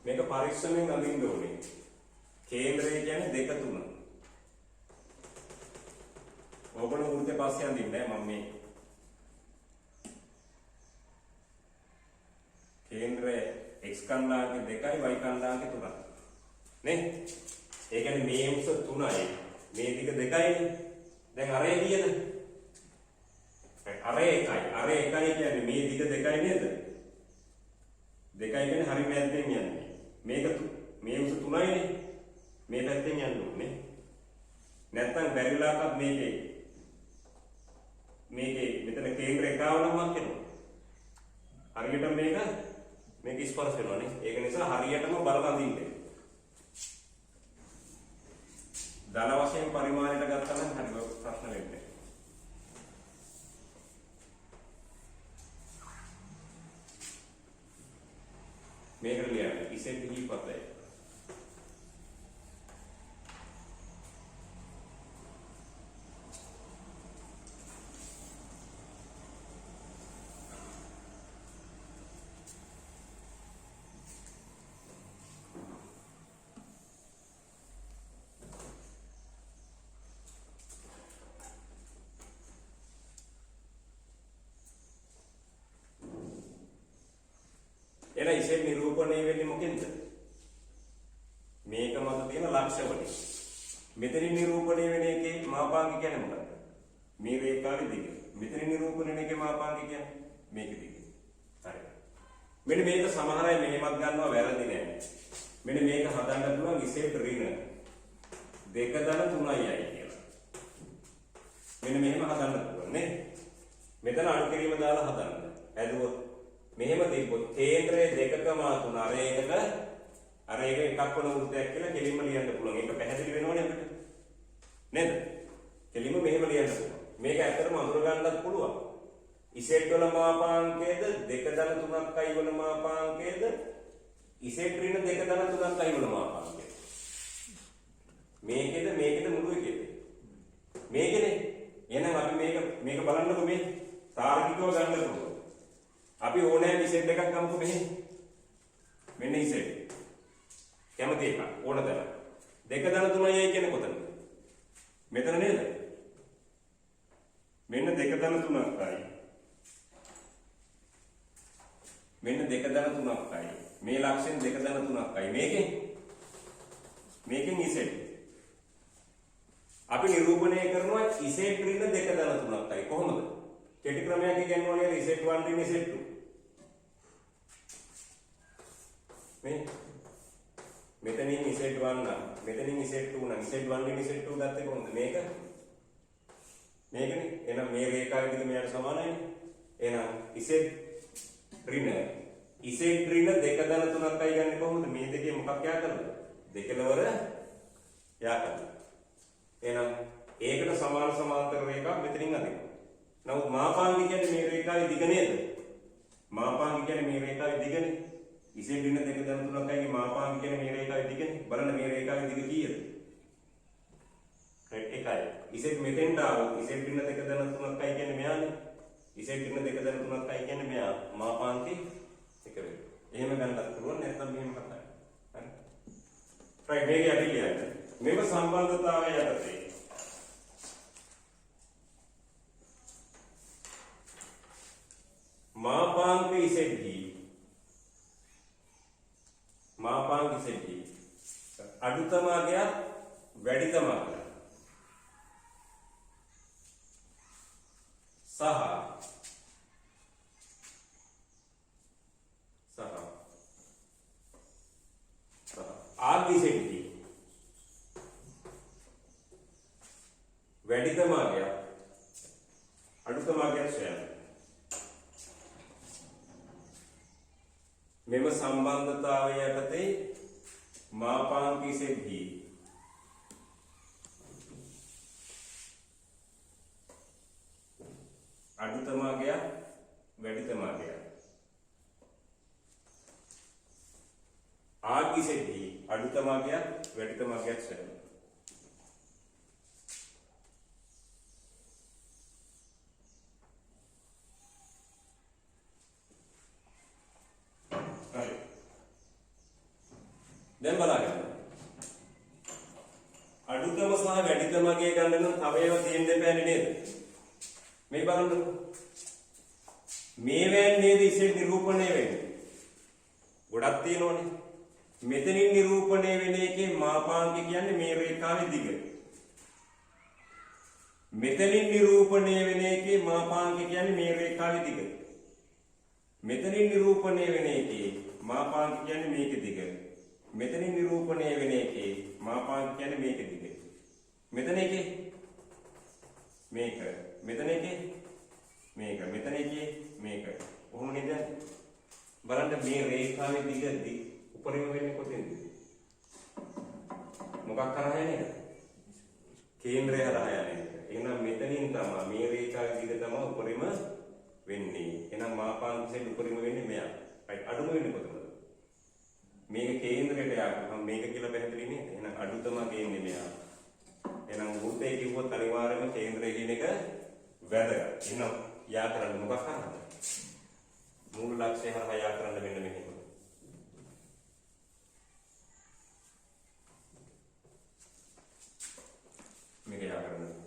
මේක පරීක්ෂණයෙන් අඳින්න ඕනේ. කේන්ද්‍රය කියන්නේ 2 3. ඕගොල්ලෝ වෘත්තේ පස්සේ අඳින්නේ මම මේ කේන්ද්‍රය x ඛණ්ඩාංක 2යි y ඛණ්ඩාංක 3යි. නේ? ඒ කියන්නේ මේ උස 3යි මේ දිග 2යිනේ. දැන් අරය කීයද? අරය 1යි. අරය 1යි කියන්නේ මේ දිග 2යි නේද? 2යි කියන්නේ හරි මැද්දෙන් යන්නේ. මේක මේ උස 3යිනේ. මේ පැත්තෙන් යන්න ඕනේ. නැත්තම් බැරි වෙලාවකත් මේකේ මෙතන කේන්ද්‍ර එකවනමක් වෙනවා. හරියට මේක ස්පර්ශ වෙනවානේ. ඒක නිසා හරියටම බලලා අඳින්න. ධන වශයෙන් පරිමාණයට ගත්තා නම් හරි ප්‍රශ්න වෙන්නේ. මේකට ලියන්න ඉසෙන් දීපතයි. එන ඉසෙන් නිරූපණය වෙන්නේ මොකෙන්ද? මේක මත තියෙන ලක්ෂ වලින්. මෙතනින් නිරූපණය වෙන එකේ මාපාංක කියන්නේ මොකක්ද? මේ රේඛාවේ දිග. මෙතනින් නිරූපණය වෙන එකේ මාපාංක කියන්නේ මේක දිග. හරි. මෙන්න මේක සමහර අය මෙහෙමත් ගන්නවා වැරදි නෑ. මෙන්න මේක හදන්න පුළුවන් ඉසෙන් ඍණ 2 ධන 3යි කියලා. මෙන්න මෙහෙම හදන්න පුළුවන් නේ. මෙතන අඩු කිරීම දාලා හදන්න. ඇදුවොත් මෙහෙම තිබ්බොත් කේන්ද්‍රය 2,3 අර එක එකක් වන වෘත්තයක් කියලා කෙලින්ම ලියන්න පුළුවන්. ඒක පැහැදිලි වෙනවනේ අපිට. නේද? කෙලින්ම මෙහෙම ලියන්න පුළුවන්. මේක ඇත්තටම අඳුර ගන්නත් පුළුවන්. ඉසෙට් වල මාපාංකයේද 2,3යි වල මාපාංකයේද ඉසෙට් ඍණ 2,3යි වල මාපාංකයේද. මේකෙද මුළු එකේද? මේකනේ. එහෙනම් අපි මේක බලන්නකො මේ තාර්කිකව ගන්න පුළුවන්. අපි ඕනෑම ඉසෙට් එකක් ගමුකෝ මෙහෙ. මෙන්න ඉසෙට්. කැමති එක ඕන දන. 2 දන 3යි කියන්නේ කොතනද? මෙතන නේද? මෙන්න 2 දන 3යි. මෙන්න 2 දන 3යි. මේ ලක්ෂණ 2 දන 3යි. මේකෙන් ඉසෙට්. අපි නිරූපණය කරනවා ඉසෙට් ඍණ 2 දන 3යි. කොහොමද? කෙටි ක්‍රමයක් කියනවා නේද? ඉසෙට් 1 ඍණ ඉසෙට් 2. මෙතනින් ඉසෙට් 1 නම් මෙතනින් ඉසෙට් 2 නම් ඉසෙට් 1 ඍණ ඉසෙට් 2 ගත්තේ කොහොමද? මේකනේ. එහෙනම් මේ රේඛාවේ දිග මෙයාට සමානයිනේ. එහෙනම් ඉසෙට් ඍණ 2 දන 3යි ගන්නේ කොහොමද? මේ දෙකේ මොකක් යා කරනද? දෙකලවර යා කරනවා. එහෙනම් ඒකට සමාන සමාන්තර රේඛාවක් මෙතනින් අදිනවා. නමුත් මාපාංග කියන්නේ මේ රේඛාවේ දිග නේද? මාපාංග කියන්නේ මේ රේඛාවේ දිගනේ. ඉසෙට් ඍණ 2 දන 3යි මාපාංග කියන්නේ මේ රේඛාවේ දිගනේ. බලන්න මේ රේඛාවේ දිග කීයද? රයිට් එකයි. ඉසෙට් මෙතෙන්ට ආවොත් ඉසෙට් ඍණ 2 දන 3යි කියන්නේ මෙයානේ. ඉසෙට් ඍණ 2 දන 3යි කියන්නේ මෙයා. මාපාංගේ එක වෙනවා. එහෙම ගන්නත් පුළුවන් නැත්නම් මෙහෙම කතා. හරි. රයිට් මේක යටි ලියන්න. මේක සම්බන්ධතාවය යටතේ. මාපාංක ඉසෙට් අඩුතමාගයක් වැඩිතමාගයක් සහ ආග්ගිසෙටි වැඩිතමාගයක් අඩුතමාගයක් සොයන්න. මෙම සම්බන්ධතාවය යටතේ මාපාංක ඉසෙට් අඩුතමාගයක් වැඩිතමාගයක් ආග්ගිසෙට් අඩුතමාගයක් වැඩිතමාගයක් සොයන්න. දැන් බලන්න. අඩුතම සහ වැඩිතමගේ ගන්න නම් තව ඒවා තියෙන්න දෙපෑනේ නේද? මේ බලන්න. මේ වෑන් නේද ඉසෙට් නිරූපණය වෙන්නේ. ගොඩක් තියෙනවනේ. මෙතනින් නිරූපණය වෙන එකේ මාපාංක කියන්නේ මේ රේඛාවේ දිග. මෙතනින් නිරූපණය වෙන එකේ මාපාංක කියන්නේ මේ රේඛාවේ දිග. මෙතනින් නිරූපණය වෙන එකේ මාපාංක කියන්නේ මේකේ දිග. මෙතනින් නිරූපණය වෙන එකේ මාපාංක කියන්නේ මේක දිග. මෙතන එකේ මේක. මෙතන එකේ මේක. මෙතන එකේ මේක. කොහොම නේද? බලන්න මේ රේඛාවේ දිග උපරිම වෙන්නේ කොතෙන්ද? මොකක් කරා යන්නේ? කේන්ද්‍රය හරහා යන්නේ. එහෙනම් මෙතනින් තමයි මේ රේඛාවේ දිග තමයි උපරිම වෙන්නේ. එහෙනම් මාපාංක සෙල් උපරිම වෙන්නේ මෙයා. රයිට් අඩුම වෙන්නේ කොතනද? මේක කේන්ද්‍රයට යනවා. මේක කියලා පැහැදිලි නේද? එහෙනම් අඩුතම ගේන්නේ මෙයා. එහෙනම් වෘත්තය කිව්වොත් අනිවාර්යයෙන්ම කේන්ද්‍රය කියන එක වැදගත්. එහෙනම් යා කරන්න මොකක් කරන්නද? මූල ලක්ෂ්‍ය හරහා යා කරන්න මෙන්න මෙහෙම. මේක යා කරන්න.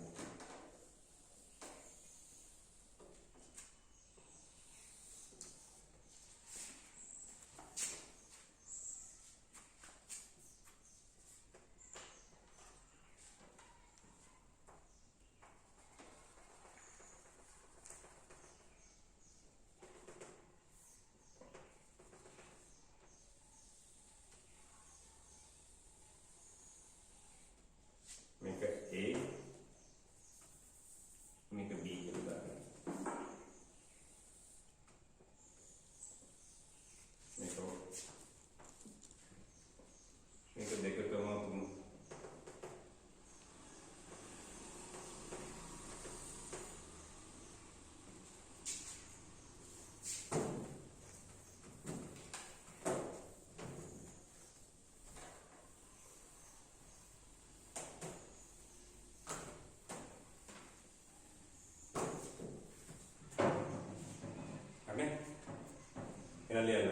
එහෙනම් ලියන්න.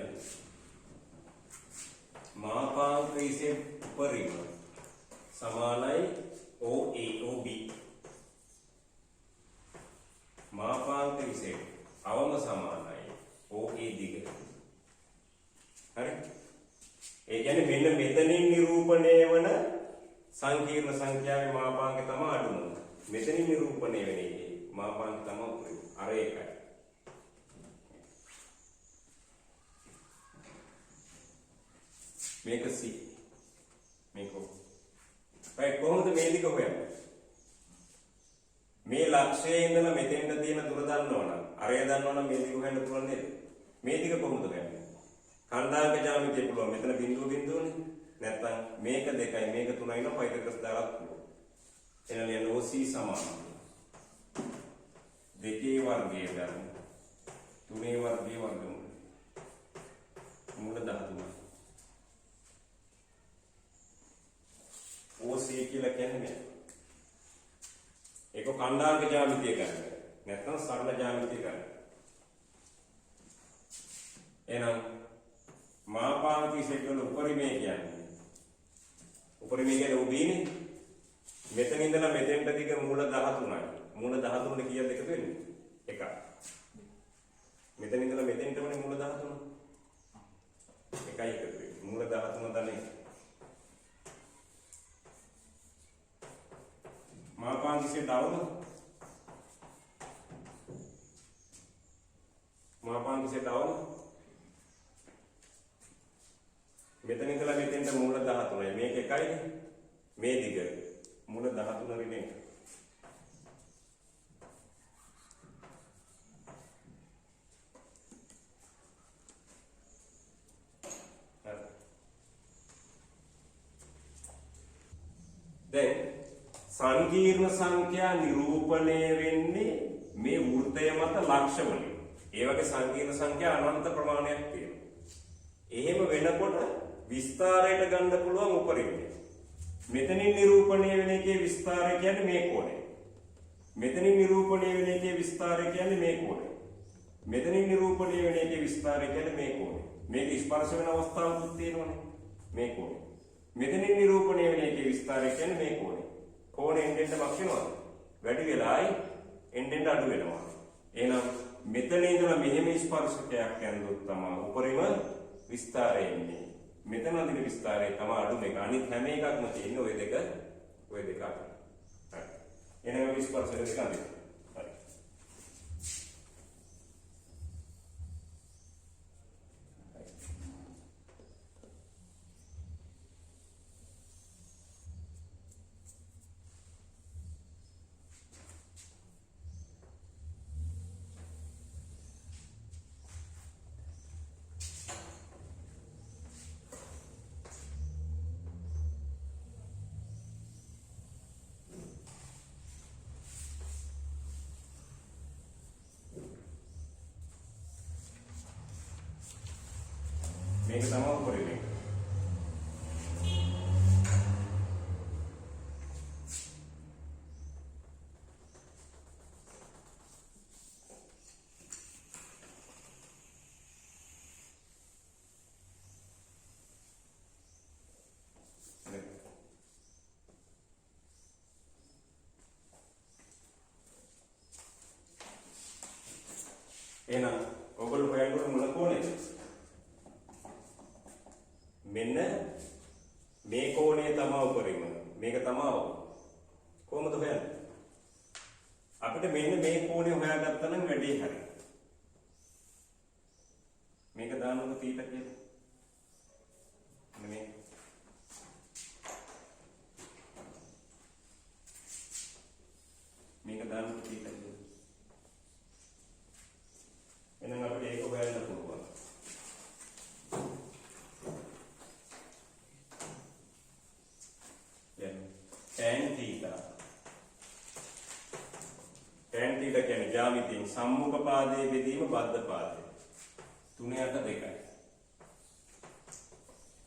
මාපාංක ඉසේ උපරිම සමානයි OA OB. මාපාංක ඉසේ අවම සමානයි OA දිග. හරි? ඒ කියන්නේ මෙන්න මෙතනින් නිරූපණය වන සංකීර්ණ සංඛ්‍යාවේ මාපාංකය තමයි අඩුම. මෙතනින් නිරූපණය වෙන එකේ මාපාංකය තමයි උපරිම. අර ඒකයි. මේක C. මේක. ඒ කොහොමද මේ දිග හොයන්නේ? මේ ලක්ෂයේ ඉඳලා මෙතෙන්ට තියෙන දුර දන්නවනම් අරය දන්නවනම් මේ දිග හොයන්න පුළුවන් නේද? මේ දිග කොහොමද හොයන්නේ? කණ්ඩායම ජ්‍යාමිතිය පුළුවන්. මෙතන බිඳුවනේ. නැත්නම් මේක 2යි මේක 3යි නම් පයිතග්‍රස් දාලා පුළුවන්. එහෙනම් ලියන්න OC සමාන 2 වර්ගයේ ධර්ම 3 වර්ගයේ වර්ගමූල මූල 13. OC කියලා කියන්නේ ඒක කණ්ඩායම ජ්‍යාමිතිය කරන්නේ. නැත්නම් සරල ජ්‍යාමිතිය කරන්නේ. එහෙනම් මාපාංක ඉසෙකල උපරිමය කියන්නේ උපරිමය කියන්නේ උදීනේ මෙතන ඉඳලා මෙතෙන්ට දිග මූල 13යි. මූල 13 කීයද එකතු වෙන්නේ? 1. මෙතන ඉඳලා මෙතෙන්ට වනේ මූල 13. 1යි එකතු වෙන්නේ. මූල 13 දන්නේ. මාපාංක ඉසේ ඩවුන මාපාංක ඉසේ ඩවුන මෙතන ඉඳලා මෙතෙන්ට මූල 13යි. මේක 1යි. මේ දිග මූල 13 වෙන එක. දැන් සංකීර්ණ සංඛ්‍යා නිරූපණය වෙන්නේ මේ වෘත්තය මත ලක්ෂ වලින්. ඒ වගේ සංකීර්ණ සංඛ්‍යා අනන්ත ප්‍රමාණයක් තියෙනවා. එහෙම වෙනකොට විස්තරයට ගන්න පුළුවන් උපරිමය. මෙතනින් නිරූපණය වෙන එකේ විස්තරය කියන්නේ මේ කෝණය. මෙතනින් නිරූපණය වෙන එකේ විස්තරය කියන්නේ මේ කෝණය. මෙතනින් නිරූපණය වෙන එකේ විස්තරය කියන්නේ මේ කෝණය. මේක ස්පර්ශ වෙන අවස්ථාවකුත් තියෙනවනේ. මේ කෝණය. මෙතනින් නිරූපණය වෙන එකේ විස්තරය කියන්නේ මේ කෝණය. කෝණය එන්නෙන් මක් වෙනවද? වැඩි වෙලායි එන්නෙන් අඩු වෙනවා. එහෙනම් මෙතන ඉඳලා මෙහෙම ස්පර්ශකයක් යනදොත් තමයි උපරිම විස්තරය එන්නේ. මෙතන අදින විස්තරය තමයි අඩු මේක. අනිත් හැම එකක්ම තියෙන්නේ ওই දෙක අතර. හරි. එහෙනම් ස්පර්ශක දෙක අදින. හරි. මේක තමයි උපරිමය. එහෙනම් ඔයගොල්ලෝ හොයන්න මුල කොනේ? මෙන්න මේ කෝණය තමයි උපරිම. මේක තමයි කොහොමද හොයන්නේ? අපිට මෙන්න මේ කෝණය හොයාගත්තා නම් වැඩේ හරි. මේක දාන්නකො θීටා කියලා. මේ මේක දාන්නකො θීටා කියලා. එහෙනම් අපිට ඒක හොයන්න පුළුවන්. tan theta කියන්නේ ජ්‍යාමිතියෙන් සම්මුඛ පාදයේ බෙදීම බද්ධ පාදය 3/2යි.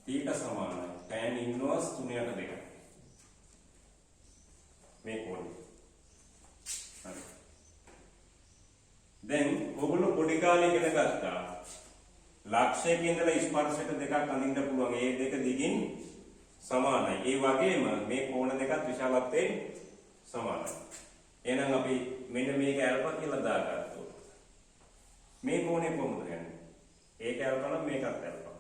theta සමානයි tan inverse 3/2යි. මේ කෝණය. හරි. දැන් ඔයගොල්ලෝ පොඩි කාලේ ඉගෙන ගත්තා ලක්ෂයක ඉඳලා ස්පර්ශක දෙකක් අඳින්න පුළුවන්. ඒ දෙක දිගින් සමානයි. ඒ වගේම මේ කෝණ දෙකත් විශාලත්වයෙන් සමානයි. එහෙනම් අපි මෙන්න මේක ඇල්ෆා කියලා දාගත්තොත් මේ කෝණය කොහොමද ගන්නේ? ඒක ඇල්ෆා නම් මේකත් ඇල්ෆා.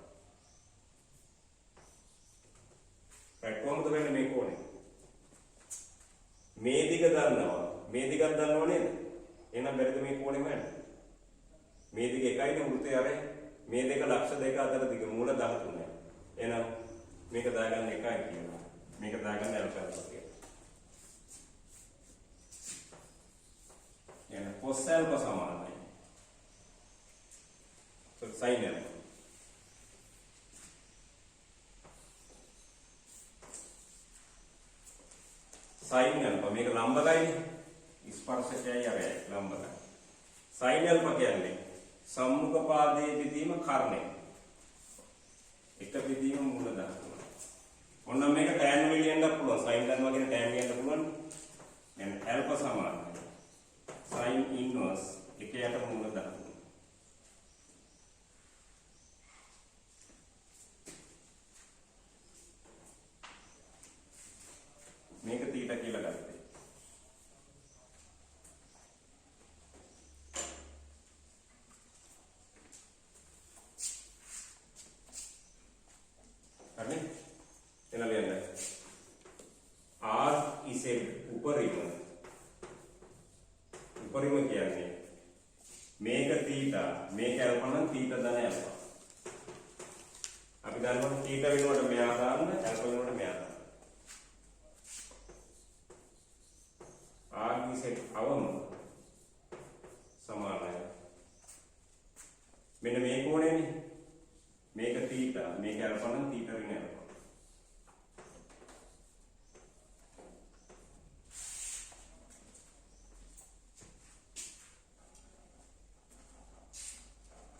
right කොහොමද වෙන්නේ මේ කෝණය? මේ දිග දන්නවා. මේ දිගක් දන්නව නේද? එහෙනම් බැරිද මේ කෝණය හොයන්න? මේ දිග එකයිනේ වෘත්තය අරේ. මේ දෙක ලක්ෂ දෙක අතර දිග මූල 13යි. එහෙනම් මේක දාගන්න එකයි කියනවා. මේක දාගන්න ඇල්ෆා කියලා. එහෙනම් cos ඇල්ෆා සමානයි sin ඇල්ෆා. sin ඇල්ෆා මේක ලම්බකයිනේ. ස්පර්ශකයයි අරයි ලම්බකයි. sin ඇල්ෆා කියන්නේ සම්මුඛ පාදයේ පිදීම කර්ණය. එක පිදීම මූල 13. ඔන්න මේක tan ලියන්න පුළුවන්. sin දන්නවා කියන tan ලියන්න පුළුවන්. දැන් ඇල්ෆා සමානයි sin inverse 1යට මූල 13. මේක θ කියලා ගත්තේ. හරි? එන ලියන්න. r is a උපරිම කියන්නේ මේක θ මේක ඇල්ෆා නම් θ ධන ඇල්ෆා. අපි දන්නවා θ වෙනුවට මෙයා දාන්න ඇල්ෆා වෙනුවට මෙයා දාන්න. r is a අවම සමානයි. මෙන්න මේ කෝණයනේ. මේක θ මේක ඇල්ෆා නම් θ වෙන ඇල්ෆා.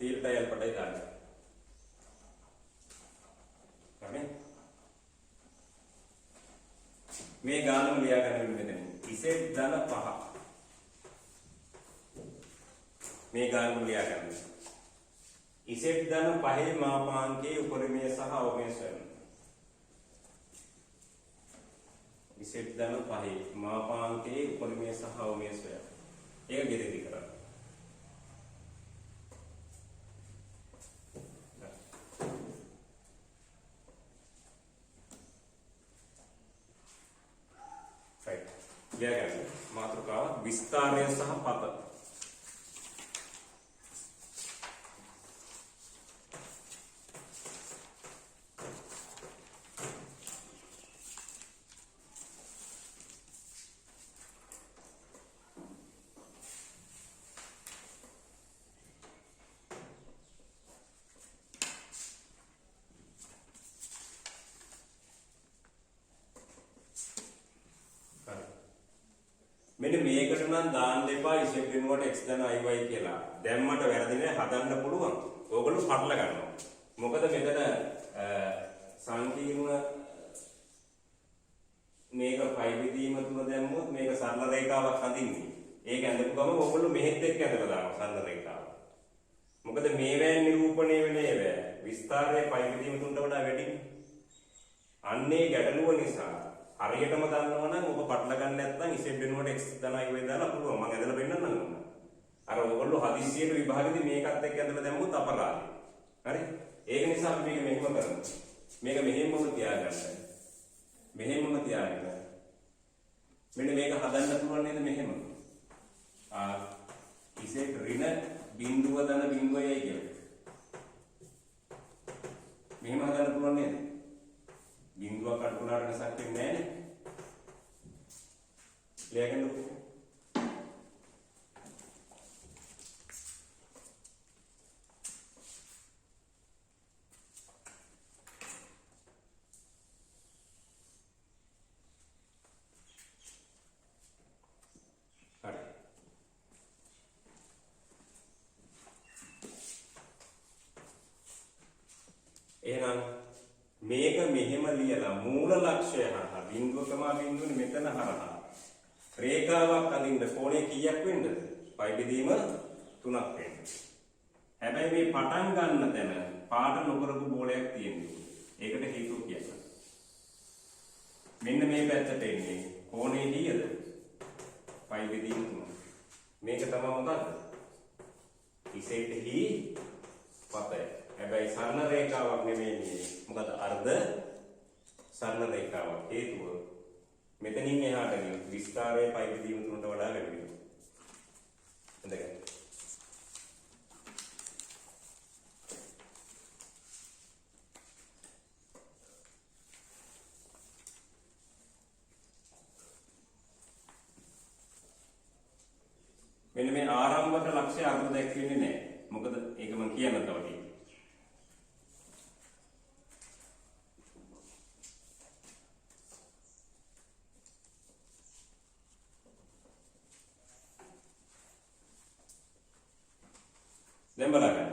θ ඇල්ෆාටයි දාන්න. හරි? මේ ගානම ලියා ගන්න මෙතන. ඉසෙත් ධන 5. මේ ගානම ලියා ගන්න. ඉසෙත් ධන 5 මාපාංකයේ උපරිමය සහ අවමය සොයන්න. ඉසෙත් ධන 5 මාපාංකයේ උපරිමය සහ අවමය සොයන්න. ඒක ගෙදෙදි කරන්න. right මාතෘකාව විස්තරය සහ පත. මෙන්න මේකට නම් දාන්න එපා ඉසෙක් වෙනුවට x ධන iy කියලා. දැම්මට වැරදිනේ හදන්න පුළුවන්. ඕගොල්ලෝ පටල ගන්නවා. මොකද මෙතන සංකීර්ණ මේක පයි විදීම තුන දැම්මොත් මේක සරල රේඛාවක් හදින්නේ. ඒක ඇඳපු ගම ඕගොල්ලෝ මෙහෙත් එක්ක ඇඳලා දානවා සරල රේඛාව. මොකද මේවෙන් නිරූපණය වෙන්නේ වේ. විස්තරයේ පයි විදීම තුනට වඩා වැඩිනේ. අන්නේ ගැටලුව නිසා හරියටම දන්නවා නම් ඔබ පටල ගන්න නැත්නම් ඉසෙත් වෙනුවට x ධන iy දාලා පුළුවන්. මම ඇදලා පෙන්නන්නම් ඕන. අර ඔයගොල්ලෝ හදිස්සියට විභාගෙදී මේකත් එක්ක ඇදලා දැම්මොත් අපරාධයි. හරි? ඒක නිසා අපි මේක මෙහෙම කරමු. මේක මෙහෙමම තියාගන්න. මෙහෙමම තියාගන්න. මෙන්න මේක හදන්න පුළුවන් නේද මෙහෙම? ඉසෙත් ඍණ බිඳුව ධන බිඳුවයි කියලා. මෙහෙම හදන්න පුළුවන් නේද? බිඳුවක් අඩු වුණාට වෙනසක් වෙන්නේ නැහැ නේ. ලියගන්නකො. හරි. එහෙනම් මේක මෙහෙම ලියලා මූල ලක්ෂය හරහා බිඳුවකම බිඳුවනේ මෙතන හරහා රේඛාවක් අඳින්න කෝණය කීයක් වෙන්නද? පයි බෙදීම 3ක් වෙන්න. හැබැයි මේ පටන් ගන්න තැන පාට නොකරපු බෝලයක් තියෙනවා. ඒකට හේතුව කියන්න. මෙන්න මේ පැත්තට එන්නේ කෝණේ කීයද? පයි බෙදීම 3. මේක තමයි මොකද්ද? ඉසෙට්හි පතය. හැබැයි සරල රේඛාවක් නෙමෙයි මේ. මොකද අර්ධ සරල රේඛාවක්. හේතුව මෙතනින් එහාට විස්තරයේ පයි බෙදීම 3ට වඩා වැඩි වෙනවා. හඳගන්න. මෙන්න මේ ආරම්භක ලක්ෂ්‍ය අර්ථ දැක්වෙන්නේ නැහැ. මොකද ඒක මම කියන්න තව ටිකක්. දැන් බලන්න.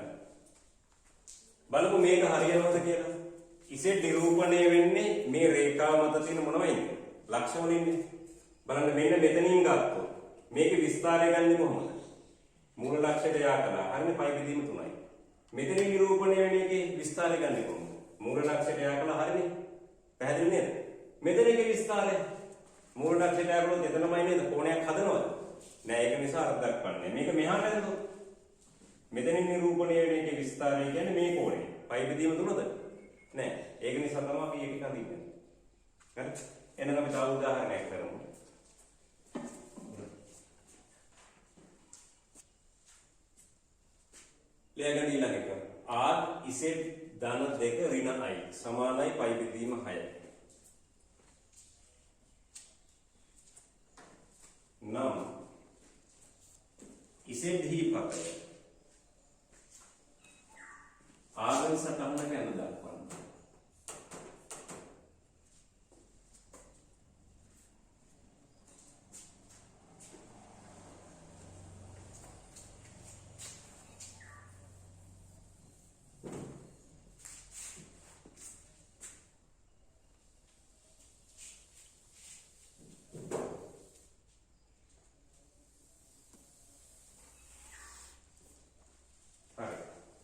බලමු මේක හරියනවද කියලා. ඉසෙ නිරූපණය වෙන්නේ මේ රේඛාව මත තියෙන මොනවයිද? ලක්ෂ වලින්නේ. බලන්න මෙන්න මෙතනින් ගත්තොත් මේකේ විස්තරය ගන්නේ කොහොමද? මූල ලක්ෂයට යා කළා. හරිනේ පයි බෙදීම 3යි. මෙතනින් නිරූපණය වෙන එකේ විස්තරය ගන්නේ කොහොමද? මූල ලක්ෂයට යා කළා හරිනේ. පැහැදිලි නේද? මෙතන එකේ විස්තරය මූල ලක්ෂයට යා කළොත් එතනමයි නේද? කෝණයක් හදනවද? නෑ ඒක නිසා අර දක්වන්නේ. මේක මෙහාට ඇද්දොත් මෙතනින් නිරූපණය වෙන එකේ විස්තරය කියන්නේ මේ කෝණය. පයි බෙදීම 3ද? නෑ. ඒක නිසා තමයි අපි ඒක හදින්නේ. හරි? එහෙනම් අපි තව උදාහරණයක් කරමු. ලියගන්න ඊළඟ එක. R Z ධන 2 ඍණ I සමානයි පයි බෙදීම 6. නම් Z හි පතය ආගම සටහන ගැන දක්වන්න.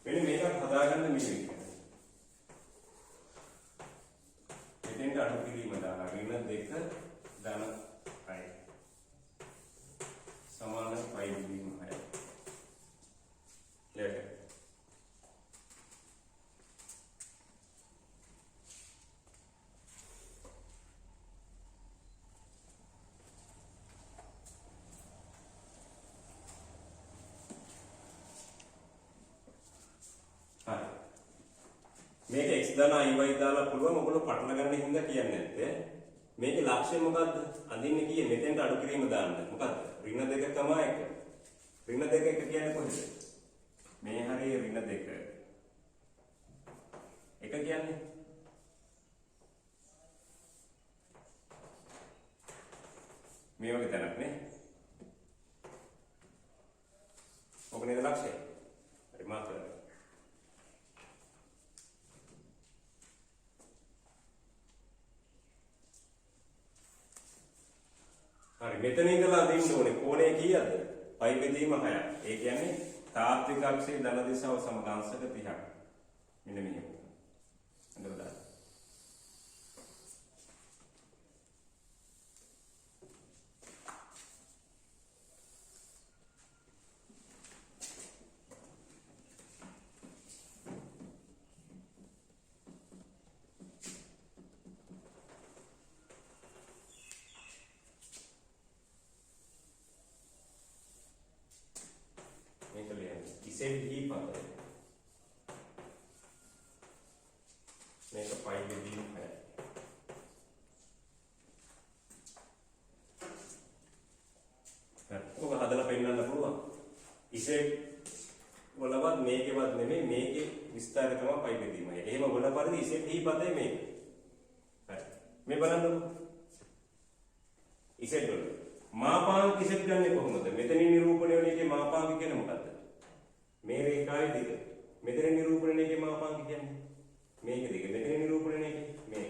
මෙන්න මේකත් හදාගන්න මේ විදිහට. මෙතෙන්ට අඩු කිරීම දාලා ඍණ 2 ධන 6 සමාන පයි බෙදීම 6. ලියගන්න. මේක x ධන y දාලා පුළුවන් ඔයගොල්ලෝ පටල ගන්න හින්දා කියන්නේ නැත්තේ. මේකේ ලක්ෂ්‍ය මොකද්ද? අඳින්නේ කීයේ මෙතෙන්ට අඩු කිරීම දාන්න. මොකද්ද? ඍණ 2,1. ඍණ 2 එක කියන්නේ කොහෙද? මේ හරිය ඍණ 2. එක කියන්නේ මේ වගේ තැනක් නේ. ඔක නේද ලක්ෂ්‍ය? හරි මාත් කරා. හරි මෙතන ඉඳලා දෙන්න ඕනේ කෝණය කීයද? පයි බෙදීම 6ක්. ඒ කියන්නේ තාත්වික අක්ෂයේ ධන දිශාව සමග අංශක 30ක්. මෙන්න මෙහෙම. හඳුනගන්න. Z හි පතය. මේක පයි බෙදීම 6. ඔක හදලා පෙන්නන්න පුළුවන්. Z වලවත් මේකේවත් නෙමෙයි මේකේ විස්තර තමයි පයි බෙදීම. එහෙම වුණ පරිදි Z හි පතය මේක. හරි. මේ බලන්නකො. Z වල මාපාංක Z ගන්නේ කොහොමද? මෙතනින් නිරූපණය වෙන එකේ මාපාංක කියන්නේ මොකද්ද? මේ රේඛාවේ දිග. මෙතන නිරූපණය එකේ මාපාංක කියන්නේ මේක දිග. මෙතන නිරූපණය එකේ මේක.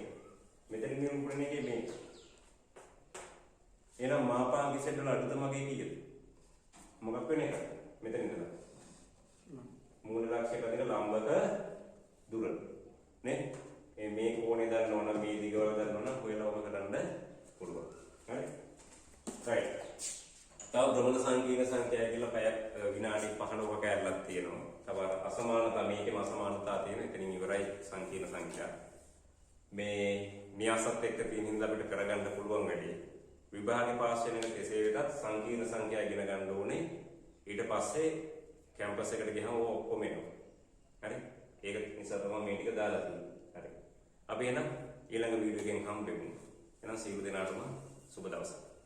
මෙතන නිරූපණය එකේ මේක. එහෙනම් මාපාංක Z වල අඩුතමගේ කීයද? මොකක් වෙන එකද? මෙතන ඉඳලා. මූල කොළඹ සංකීර්ණ සංඛ්‍යාව කියලා පැය විනාඩි 15ක කැරලක් තියෙනවා. තව අසමානතා මේකේම අසමානතා තියෙන එතනින් ඉවරයි සංකීර්ණ සංඛ්‍යාව. මේ න්‍යාසත් එක්ක තියෙන හින්දා අපිට කරගන්න පුළුවන් වැඩි. විභාගේ පාස් වෙන එක කෙසේ වෙතත් සංකීර්ණ සංඛ්‍යා ඉගෙන ගන්න ඕනේ. ඊට පස්සේ කැම්පස් එකට ගියම ඔක්කොම එනවා. හරි? ඒක නිසා තමයි මේ ටික දාලා තියෙන්නේ. හරි. අපි එහෙනම් ඊළඟ වීඩියෝ එකෙන් හම්බෙමු. එහෙනම් සියලු දෙනාටම සුබ දවසක්.